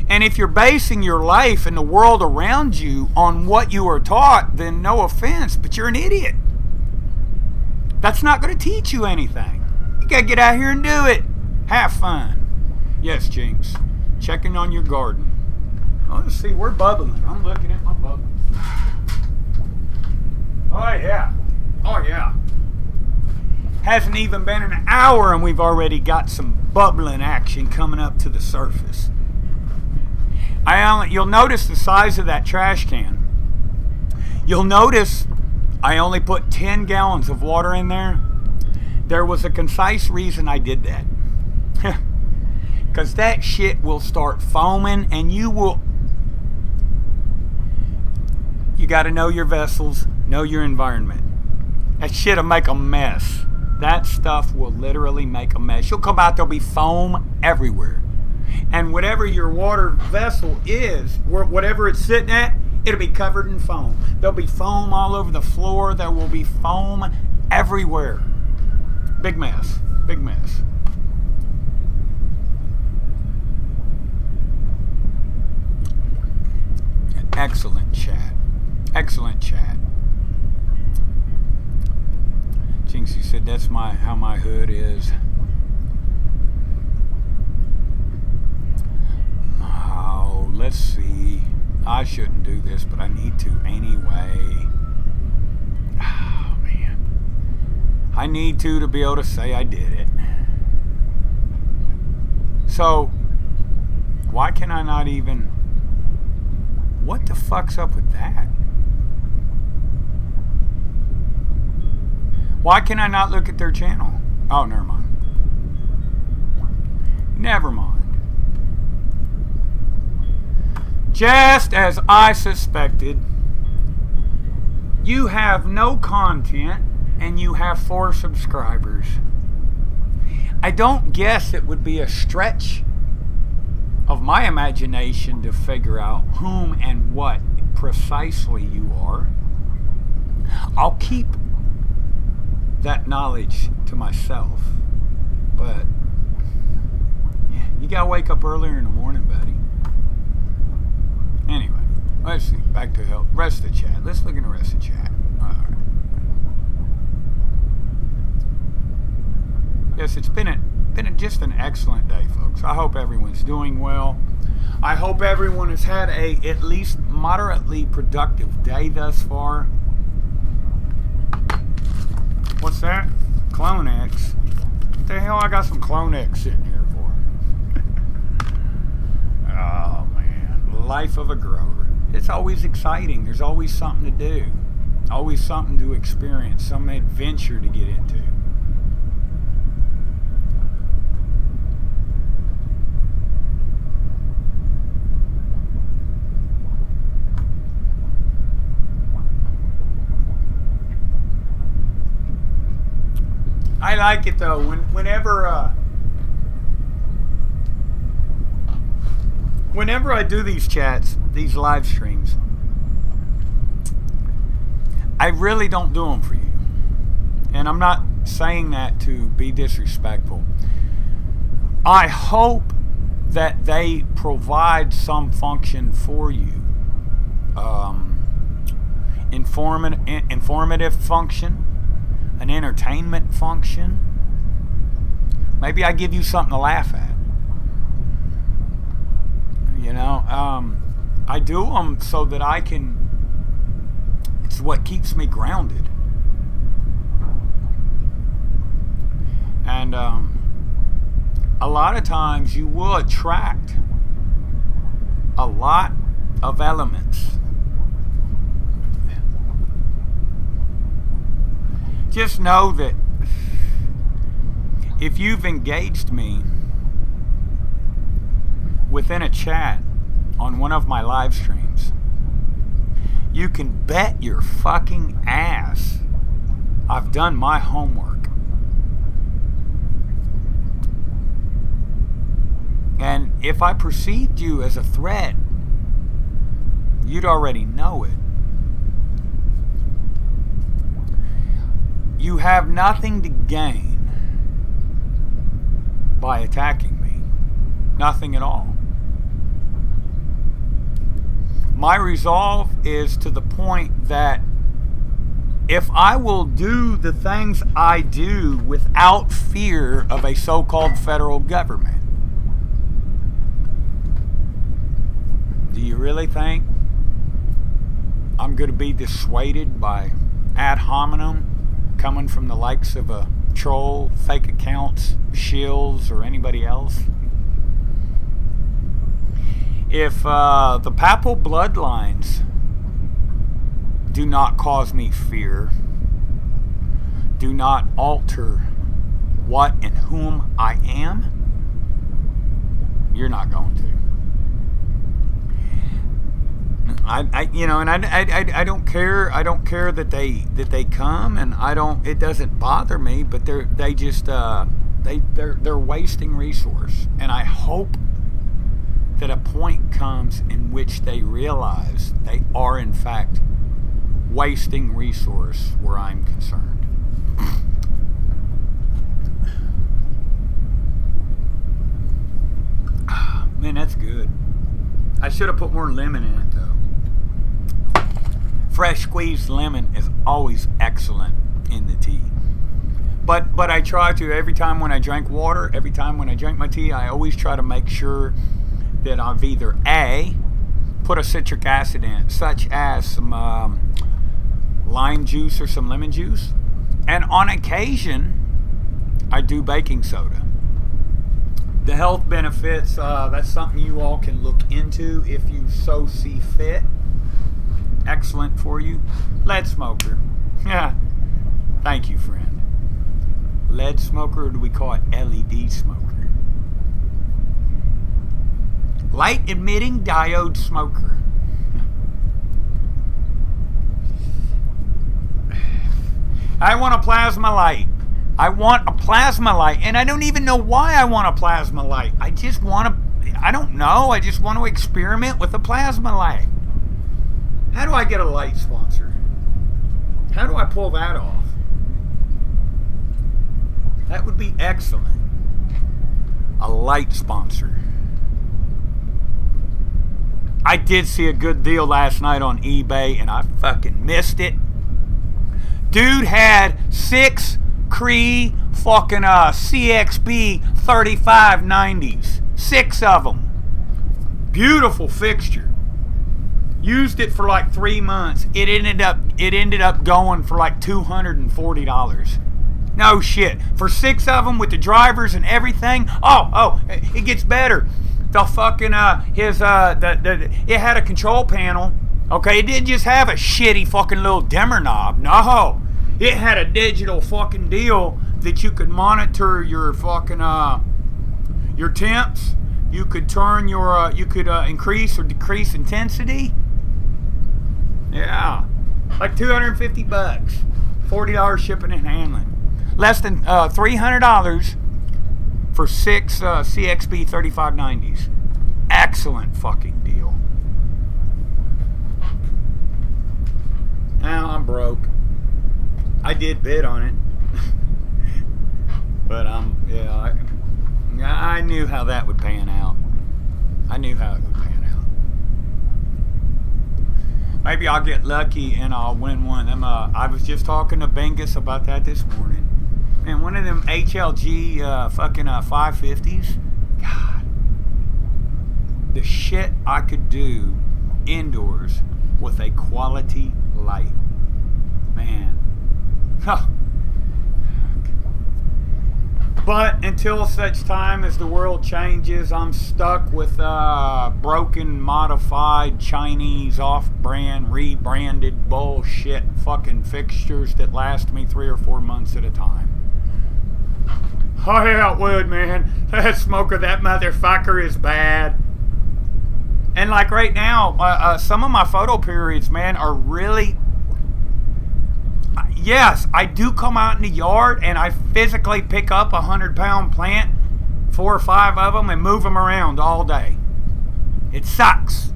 And if you're basing your life and the world around you on what you are taught, then no offense, but you're an idiot. That's not going to teach you anything. You got to get out here and do it. Have fun. Yes, Jinx. Checking on your garden. Oh, let's see. We're bubbling. I'm looking at my bubbles. Oh, yeah. Oh, yeah. Hasn't even been an hour and we've already got some bubbling action coming up to the surface. You'll notice the size of that trash can. You'll notice I only put 10 gallons of water in there. There was a concise reason I did that. Because that shit will start foaming and you got to know your vessels, know your environment. That shit will make a mess. That stuff will literally make a mess. You'll come out, there'll be foam everywhere. And whatever your water vessel is, whatever it's sitting at, it'll be covered in foam. There'll be foam all over the floor. There will be foam everywhere. Big mess. Big mess. Excellent chat. Excellent chat. Jinxie said that's how my hood is. Oh, let's see. I shouldn't do this, but I need to anyway. Oh, man. I need to be able to say I did it. So, why can I not even... What the fuck's up with that? Why can I not look at their channel? Oh, never mind. Never mind. Just as I suspected, you have no content and you have 4 subscribers. I don't guess it would be a stretch of my imagination to figure out whom and what precisely you are. I'll keep that knowledge to myself, but yeah, you gotta wake up earlier in the morning, buddy. Anyway, let's see. Back to the rest of the chat. Let's look at the rest of the chat. All right. Yes, it's been just an excellent day, folks. I hope everyone's doing well. I hope everyone has had a at least moderately productive day thus far. What's that? Clone X. What the hell I got some Clone X sitting here for? Oh, man. Life of a grower. It's always exciting. There's always something to do. Always something to experience. Some adventure to get into. I like it though. Whenever I do these chats, these live streams, I really don't do them for you. And I'm not saying that to be disrespectful. I hope that they provide some function for you. informative function, an entertainment function. Maybe I give you something to laugh at. You know, I do them so that I can, it's what keeps me grounded. And a lot of times you will attract a lot of elements. Just know that if you've engaged me within a chat on one of my live streams, you can bet your fucking ass I've done my homework. And if I perceived you as a threat, you'd already know it. You have nothing to gain by attacking me. Nothing at all. My resolve is to the point that if I will do the things I do without fear of a so-called federal government, do you really think I'm going to be dissuaded by ad hominem coming from the likes of a troll, fake accounts, shills, or anybody else? If the papal bloodlines do not cause me fear, do not alter what and whom I am, you're not going to. You know, and I don't care. I don't care that they come, and I don't. It doesn't bother me. But they're wasting resource, and I hope that a point comes in which they realize they are in fact wasting resource where I'm concerned. Man, that's good. I should have put more lemon in it though. Fresh squeezed lemon is always excellent in the tea. But I try to, every time when I drink water, every time when I drink my tea, I always try to make sure that I've either A, put a citric acid in it, such as some lime juice or some lemon juice. And on occasion, I do baking soda. The health benefits, that's something you all can look into if you so see fit. Excellent for you. Lead smoker. Yeah. Thank you, friend. Lead smoker, or do we call it LED smoker? Light emitting diode smoker. I want a plasma light. I want a plasma light, and I don't even know why I want a plasma light. I just want to, I don't know, I just want to experiment with a plasma light. How do I get a light sponsor? How do I pull that off? That would be excellent. A light sponsor. I did see a good deal last night on eBay, and I fucking missed it. Dude had 6 Cree fucking CXB 3590s. 6 of them. Beautiful fixture. Used it for like 3 months. It ended up going for like $240. No shit. For 6 of them with the drivers and everything. Oh, it gets better. The fucking it had a control panel. Okay, it didn't just have a shitty fucking little dimmer knob. No. It had a digital fucking deal that you could monitor your fucking your temps. You could turn your you could increase or decrease intensity. Yeah. Like $250. $40 shipping and handling. Less than $300 for 6 CXB 3590s. Excellent fucking deal. Now I'm broke. I did bid on it. But yeah, I knew how that would pan out. I knew how it would pan out. Maybe I'll get lucky and I'll win one of them. I was just talking to Bingus about that this morning. And one of them HLG fucking 550s. God. The shit I could do indoors with a quality light. Man. Huh. But until such time as the world changes, I'm stuck with broken, modified, Chinese, off-brand, rebranded bullshit fucking fixtures that last me 3 or 4 months at a time. Oh yeah, it would, man. That smoke of that motherfucker is bad. And like right now, some of my photo periods, man, are really... Yes, I do come out in the yard and I physically pick up a 100-pound plant, 4 or 5 of them, and move them around all day. It sucks.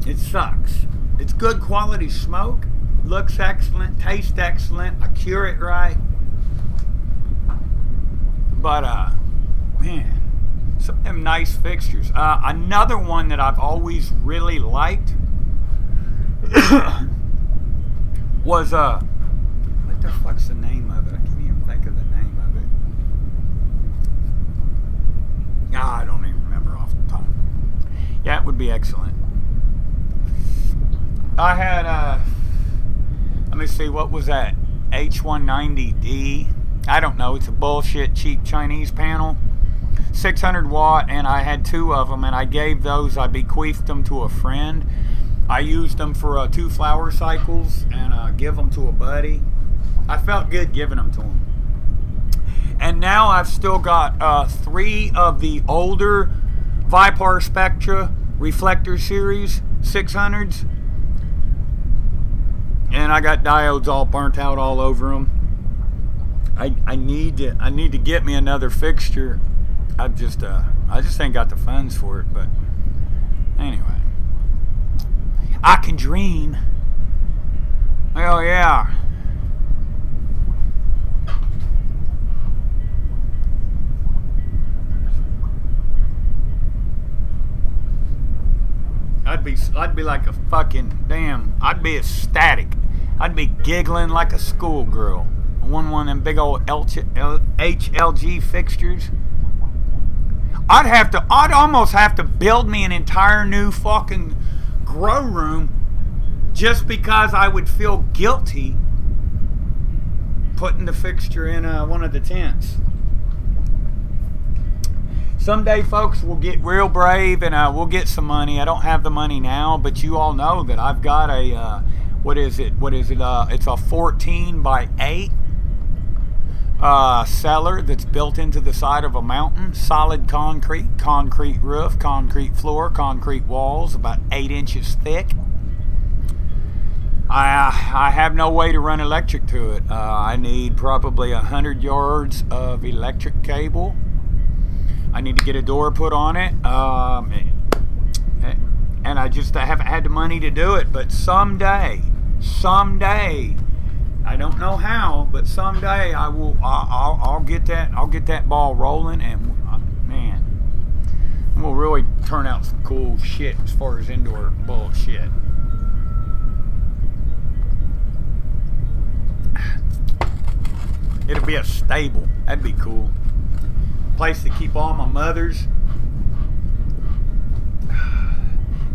It sucks. It's good quality smoke, looks excellent, tastes excellent, I cure it right. But, man, some of them nice fixtures. Another one that I've always really liked was what the fuck's the name of it? I can't even think of the name of it. I don't even remember off the top. Yeah, it would be excellent. I had let me see, what was that? H190D. I don't know. It's a bullshit cheap Chinese panel. 600 watt, and I had 2 of them, and I gave those. I bequeathed them to a friend. I used them for 2 flower cycles and give them to a buddy. I felt good giving them to him. And now I've still got 3 of the older Vipar Spectra Reflector Series 600s. And I got diodes all burnt out all over them. I need to get me another fixture. I just ain't got the funds for it, but anyway. I can dream. Oh yeah. I'd be like a fucking damn. I'd be ecstatic. I'd be giggling like a schoolgirl. I won one of them big old HLG fixtures. I'd almost have to build me an entire new fucking grow room just because I would feel guilty putting the fixture in one of the tents. Someday, folks, we'll get real brave and we'll get some money. I don't have the money now, but you all know that I've got a what is it? It's a 14 by 8 cellar that's built into the side of a mountain. Solid concrete roof, concrete floor, concrete walls, about 8 inches thick. I have no way to run electric to it. I need probably 100 yards of electric cable. I need to get a door put on it. And I haven't had the money to do it. But someday, I don't know how, but someday I'll get that ball rolling, and man, we'll really turn out some cool shit as far as indoor bullshit. It'll be a stable. That'd be cool. Place to keep all my mothers.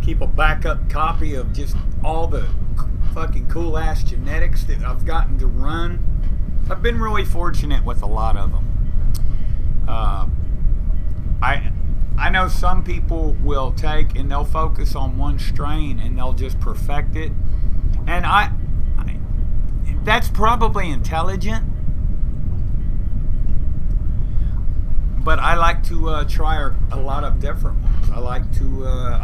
Keep a backup copy of just all the fucking cool ass genetics that I've gotten to run. I've been really fortunate with a lot of them. I know some people will take and they'll focus on one strain and they'll just perfect it, and that's probably intelligent, but I like to try a lot of different ones. I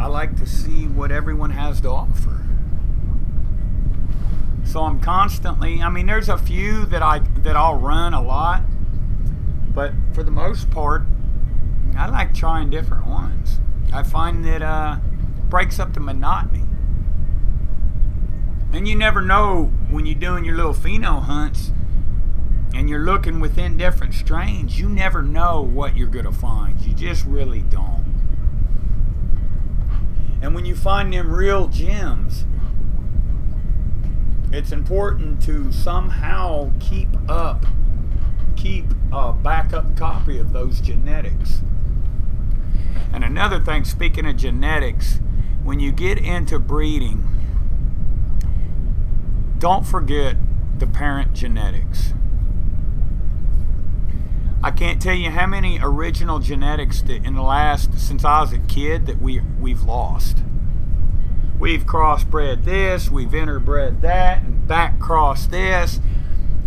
like to see what everyone has to offer. So I'm constantly, I mean, there's a few that I'll run a lot, but for the most part, I like trying different ones. I find that breaks up the monotony. And you never know when you're doing your little pheno hunts and you're looking within different strains, you never know what you're going to find. You just really don't. And when you find them real gems, it's important to somehow keep a backup copy of those genetics. And another thing, speaking of genetics, when you get into breeding, don't forget the parent genetics. I can't tell you how many original genetics that in the last, since I was a kid, that we've lost. We've crossbred this, we've interbred that, and back crossed this,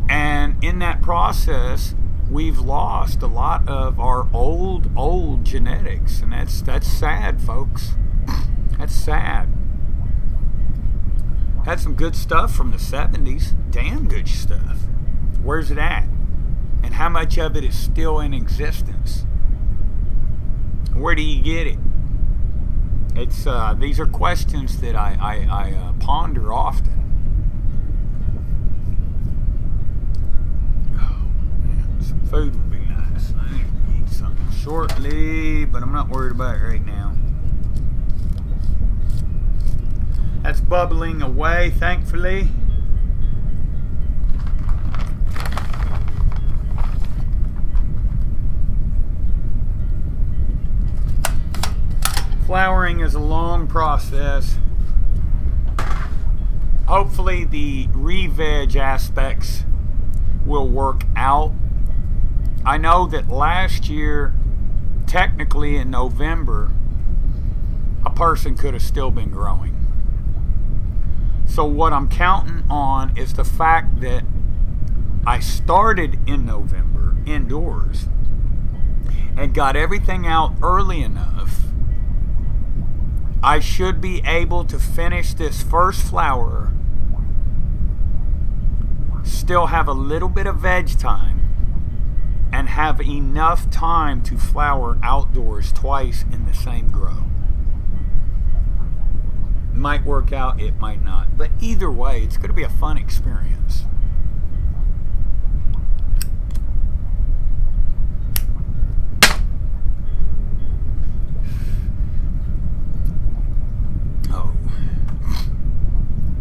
and in that process, we've lost a lot of our old genetics, and that's sad, folks. That's sad. Had some good stuff from the 70s, damn good stuff. Where's it at? And how much of it is still in existence? Where do you get it? It's these are questions that I ponder often. Oh man, some food would be nice. I need to eat something shortly, but I'm not worried about it right now. That's bubbling away, thankfully. Flowering is a long process. Hopefully the re-veg aspects will work out. I know that last year, technically in November, a person could have still been growing. So what I'm counting on is the fact that I started in November indoors and got everything out early enough. I should be able to finish this first flower, still have a little bit of veg time, and have enough time to flower outdoors twice in the same grow. Might work out, it might not. But either way, it's going to be a fun experience. Oh.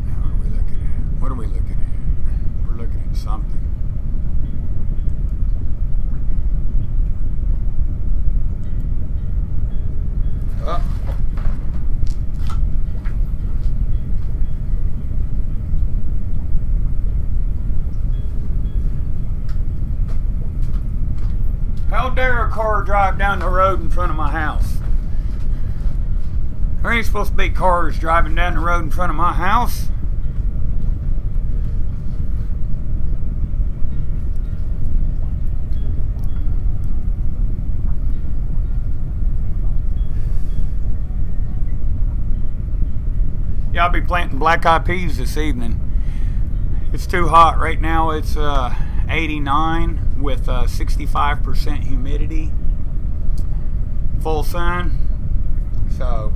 Now what are we looking at? What are we looking at? We're looking at something. Oh. How dare a car drive down the road in front of my house? There ain't supposed to be cars driving down the road in front of my house. Yeah, I'll be planting black-eyed peas this evening. It's too hot right now. It's 89 with 65% humidity, full sun. So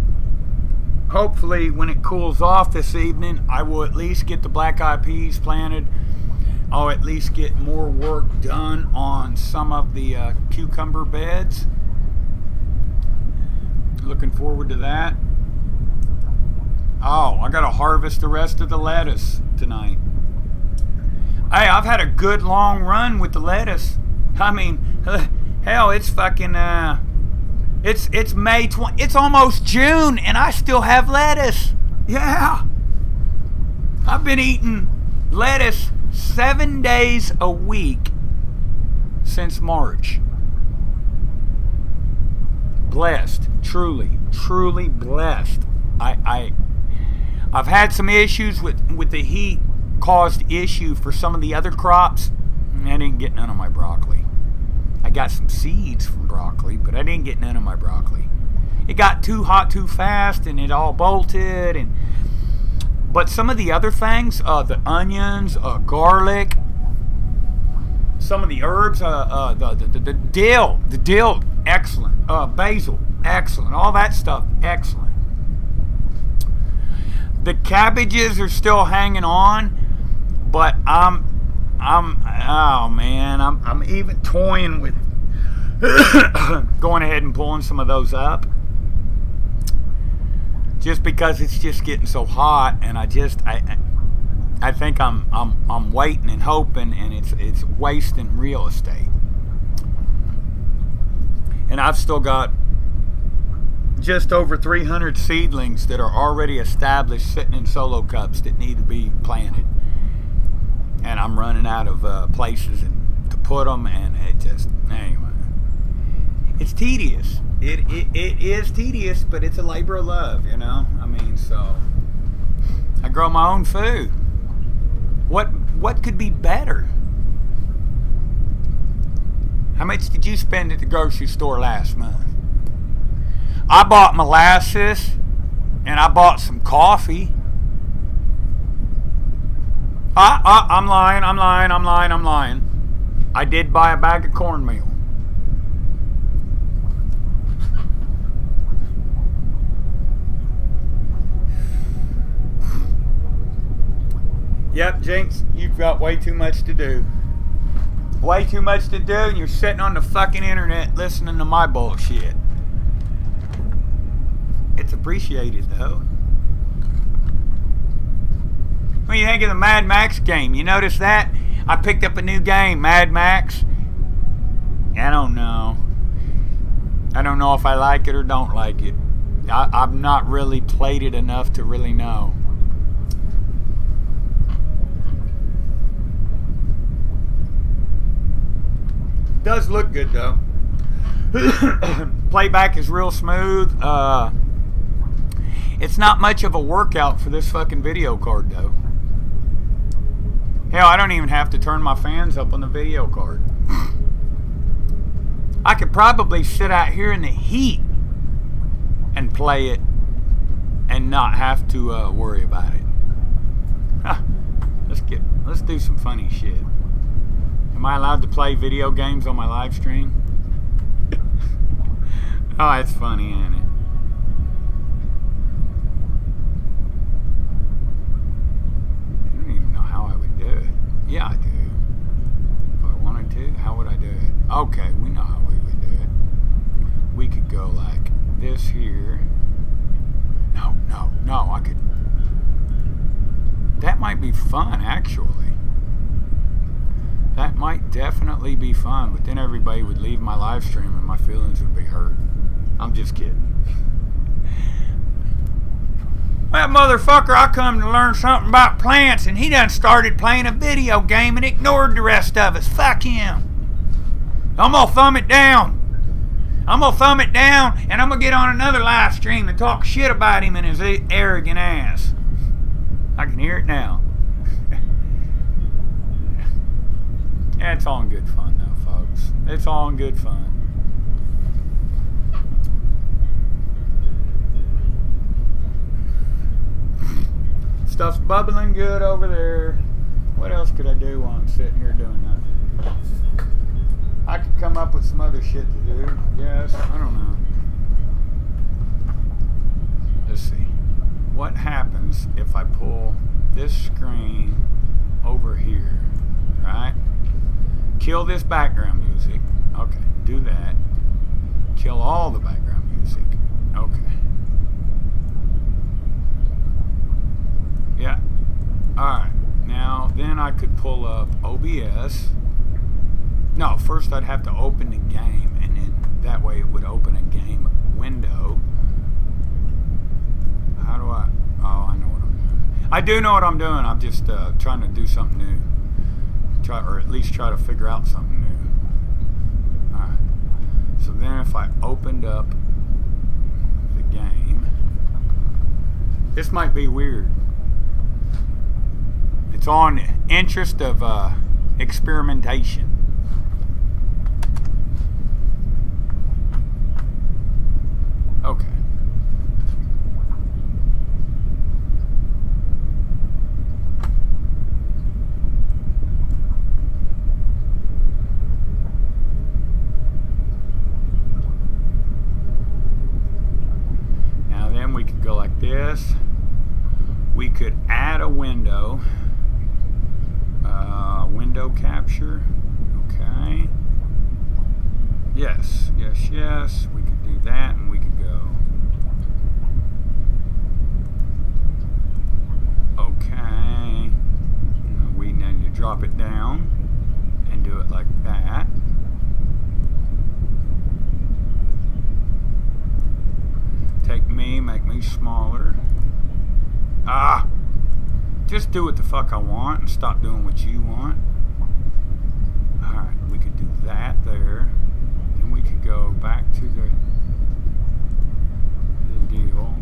hopefully when it cools off this evening, I will at least get the black-eyed peas planted. I'll at least get more work done on some of the cucumber beds. Looking forward to that. Oh, I gotta harvest the rest of the lettuce tonight. Hey, I've had a good long run with the lettuce. I mean, hell, it's fucking, it's May 20, it's almost June, and I still have lettuce. Yeah. I've been eating lettuce 7 days a week since March. Blessed, truly, truly blessed. I've had some issues with the heat caused issue for some of the other crops. I didn't get none of my broccoli. I got some seeds from broccoli, but I didn't get none of my broccoli. It got too hot too fast and it all bolted. But some of the other things, the onions, garlic, some of the herbs, the dill, excellent. Basil, excellent. All that stuff, excellent. The cabbages are still hanging on, but I'm even toying with going ahead and pulling some of those up. just because it's just getting so hot, and I think I'm waiting and hoping, and it's wasting real estate. And I've still got just over 300 seedlings that are already established, sitting in solo cups that need to be planted. And I'm running out of places to put them, and it just, anyway. It's tedious. It is tedious, but it's a labor of love, you know? I mean, so I grow my own food. What could be better? How much did you spend at the grocery store last month? I bought molasses, and I bought some coffee. I'm lying. I did buy a bag of cornmeal. Yep, Jinx, you've got way too much to do. Way too much to do, and you're sitting on the fucking internet listening to my bullshit. It's appreciated, though. What do you think of the Mad Max game? You notice that? I picked up a new game, Mad Max. I don't know. I don't know if I like it or don't like it. I've not really played it enough to really know. Does look good though. Playback is real smooth. It's not much of a workout for this fucking video card though. Hell, I don't even have to turn my fans up on the video card. I could probably sit out here in the heat and play it and not have to worry about it. Huh. Let's do some funny shit. Am I allowed to play video games on my live stream? Oh, it's funny, ain't it? I don't even know how I would do it. Yeah, I do. If I wanted to, how would I do it? Okay, we know how we would do it. We could go like this here. No, I could... That might be fun, actually. That might definitely be fun, but then everybody would leave my live stream and my feelings would be hurt. I'm just kidding. That motherfucker, I come to learn something about plants, and he done started playing a video game and ignored the rest of us. Fuck him. I'm gonna thumb it down. And I'm gonna get on another live stream and talk shit about him and his arrogant ass. I can hear it now. Yeah, it's all in good fun though, folks. It's all in good fun. Stuff's bubbling good over there. What else could I do while I'm sitting here doing nothing? I could come up with some other shit to do, I guess. I don't know. Let's see. What happens if I pull this screen over here, right? Kill this background music. Okay, do that. Kill all the background music. Okay. Yeah. Alright. Now, then I could pull up OBS. No, first I'd have to open the game, and then that way it would open a game window. How do I... Oh, I know what I'm doing. I do know what I'm doing. I'm just trying to do something new. Or at least try to figure out something new. Alright. So then if I opened up the game... This might be weird. It's on interest of experimentation. Okay. Now then we could go like this. We could add a window. Window capture. Okay. Yes. We could do that, and we could go be smaller. Ah! Just do what the fuck I want and stop doing what you want. Alright, we could do that there. And we could go back to the deal.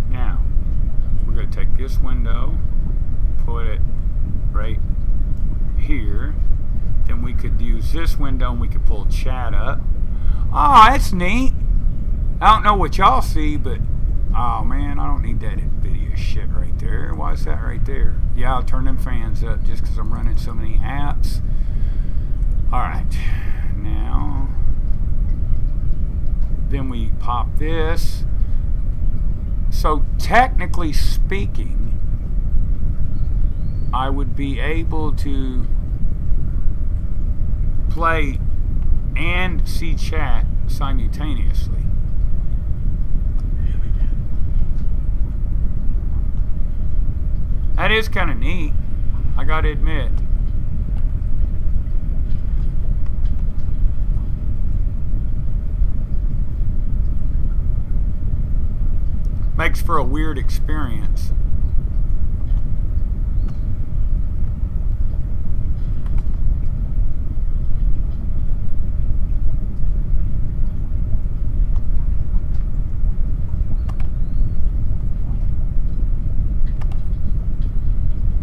Now, we're going to take this window, put it right here. Then we could use this window and we could pull chat up. Oh, that's neat. I don't know what y'all see, but oh man, I don't need that video shit right there. Why is that right there? Yeah, I'll turn them fans up just because I'm running so many apps. Alright, now then we pop this. So technically speaking, I would be able to play and see chat simultaneously. That is kind of neat, I gotta admit. Makes for a weird experience.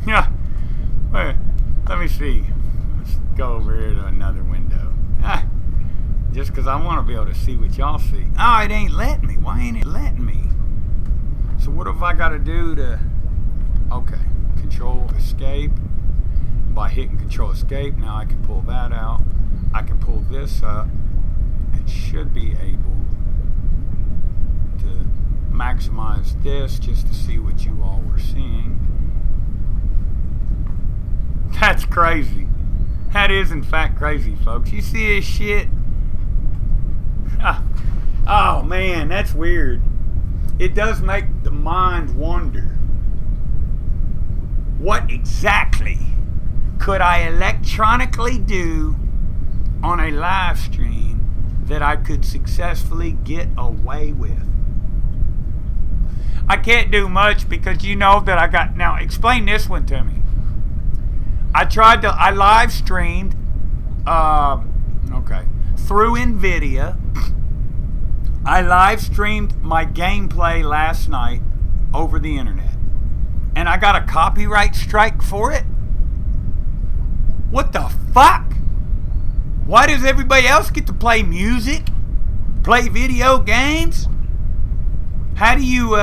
Yeah. Wait, let me see. Let's go over here to another window. Ah, just because I want to be able to see what y'all see. Oh, it ain't letting me. Why ain't it letting me? So what have I got to do to... Okay. Control escape. By hitting control escape, now I can pull that out. I can pull this up. It should be able to maximize this just to see what you all were seeing. That's crazy. That is in fact crazy, folks. You see this shit? Oh man, that's weird. It does make the mind wonder. What exactly could I electronically do on a live stream that I could successfully get away with? I can't do much because you know that I got... Now, explain this one to me. I live streamed, okay, through NVIDIA. I live streamed my gameplay last night over the internet. And I got a copyright strike for it? What the fuck? Why does everybody else get to play music? Play video games? How do you,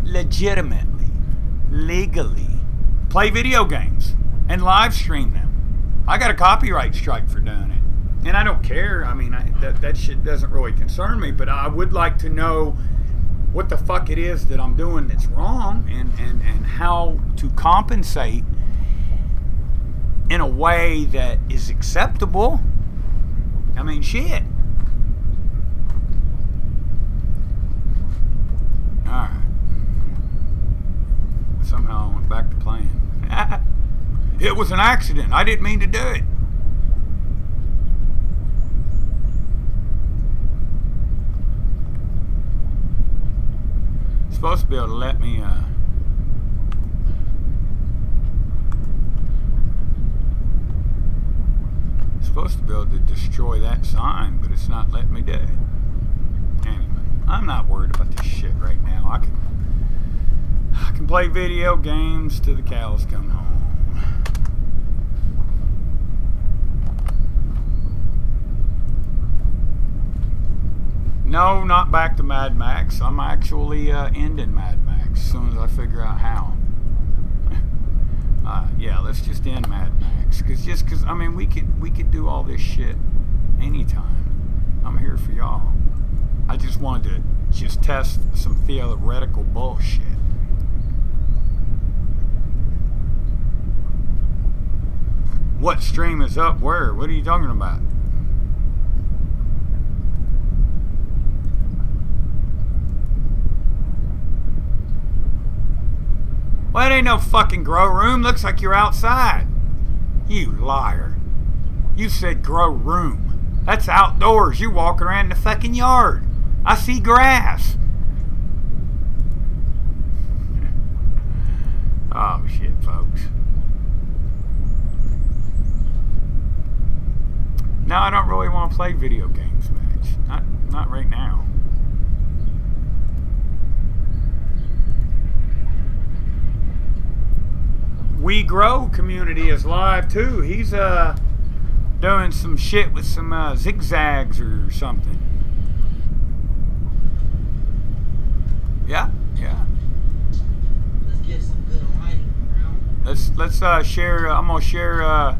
legitimately, legally play video games and live stream them? I got a copyright strike for doing it. And I don't care. I mean, that shit doesn't really concern me, but I would like to know what the fuck it is that I'm doing that's wrong and how to compensate in a way that is acceptable. I mean, shit. Alright. Somehow I went back to playing. It was an accident. I didn't mean to do it. It's supposed to be able to let me, supposed to be able to destroy that sign, but it's not letting me do it. Anyway, I'm not worried about this shit right now. I can play video games till the cows come home. No, not back to Mad Max. I'm actually ending Mad Max as soon as I figure out how. Yeah, let's just end Mad Max. Cause I mean, we could do all this shit anytime. I'm here for y'all. I just wanted to just test some theoretical bullshit. What stream is up where? What are you talking about? Well, it ain't no fucking grow room. Looks like you're outside. You liar. You said grow room. That's outdoors. You're walking around in the fucking yard. I see grass. Oh shit, folks. No, I don't really want to play video games, Madge. Not right now. We Grow community is live too. He's doing some shit with some zigzags or something. Yeah, yeah. Let's get some good lighting around. Let's share. I'm gonna share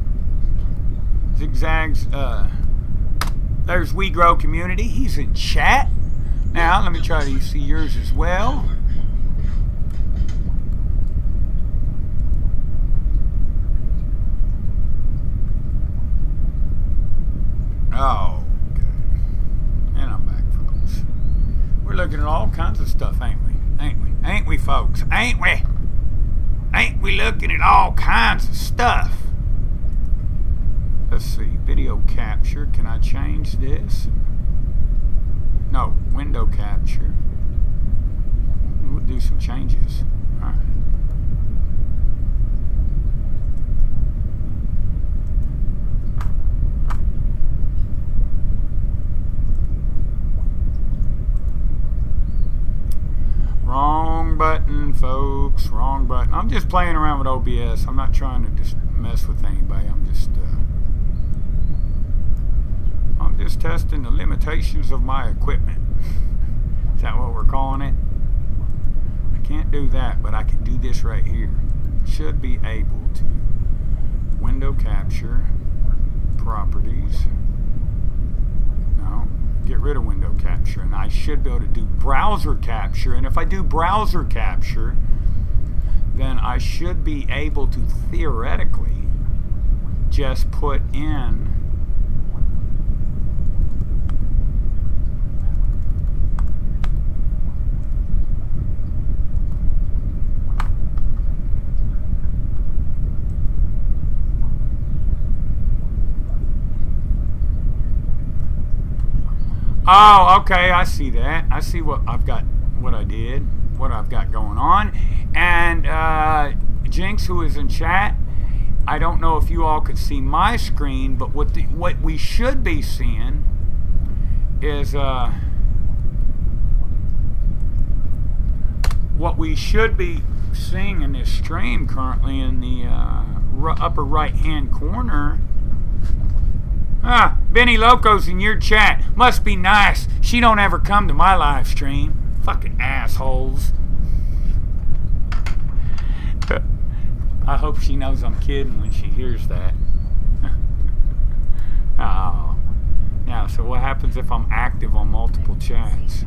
zigzags. There's We Grow community. He's in chat now. Let me try to see yours as well. Oh, okay. And I'm back, folks. We're looking at all kinds of stuff, ain't we? Ain't we? Ain't we, folks? Ain't we? Ain't we looking at all kinds of stuff? Let's see. Video capture. Can I change this? No. Window capture. We'll do some changes. All right. Wrong button, folks. Wrong button. I'm just playing around with OBS. I'm not trying to just mess with anybody. I'm just testing the limitations of my equipment. Is that what we're calling it? I can't do that, but I can do this right here. Should be able to window capture, properties. No. Get rid of window capture, and I should be able to do browser capture. And if I do browser capture, then I should be able to theoretically just put in oh, okay, I see that. I see what I've got, what I did, what I've got going on. And Jinx, who is in chat, I don't know if you all could see my screen, but what we should be seeing is what we should be seeing in this stream currently in the upper right-hand corner. Ah, Benny Loco's in your chat. Must be nice. She don't ever come to my live stream. Fucking assholes. I hope she knows I'm kidding when she hears that. Oh. Now, so what happens if I'm active on multiple chats?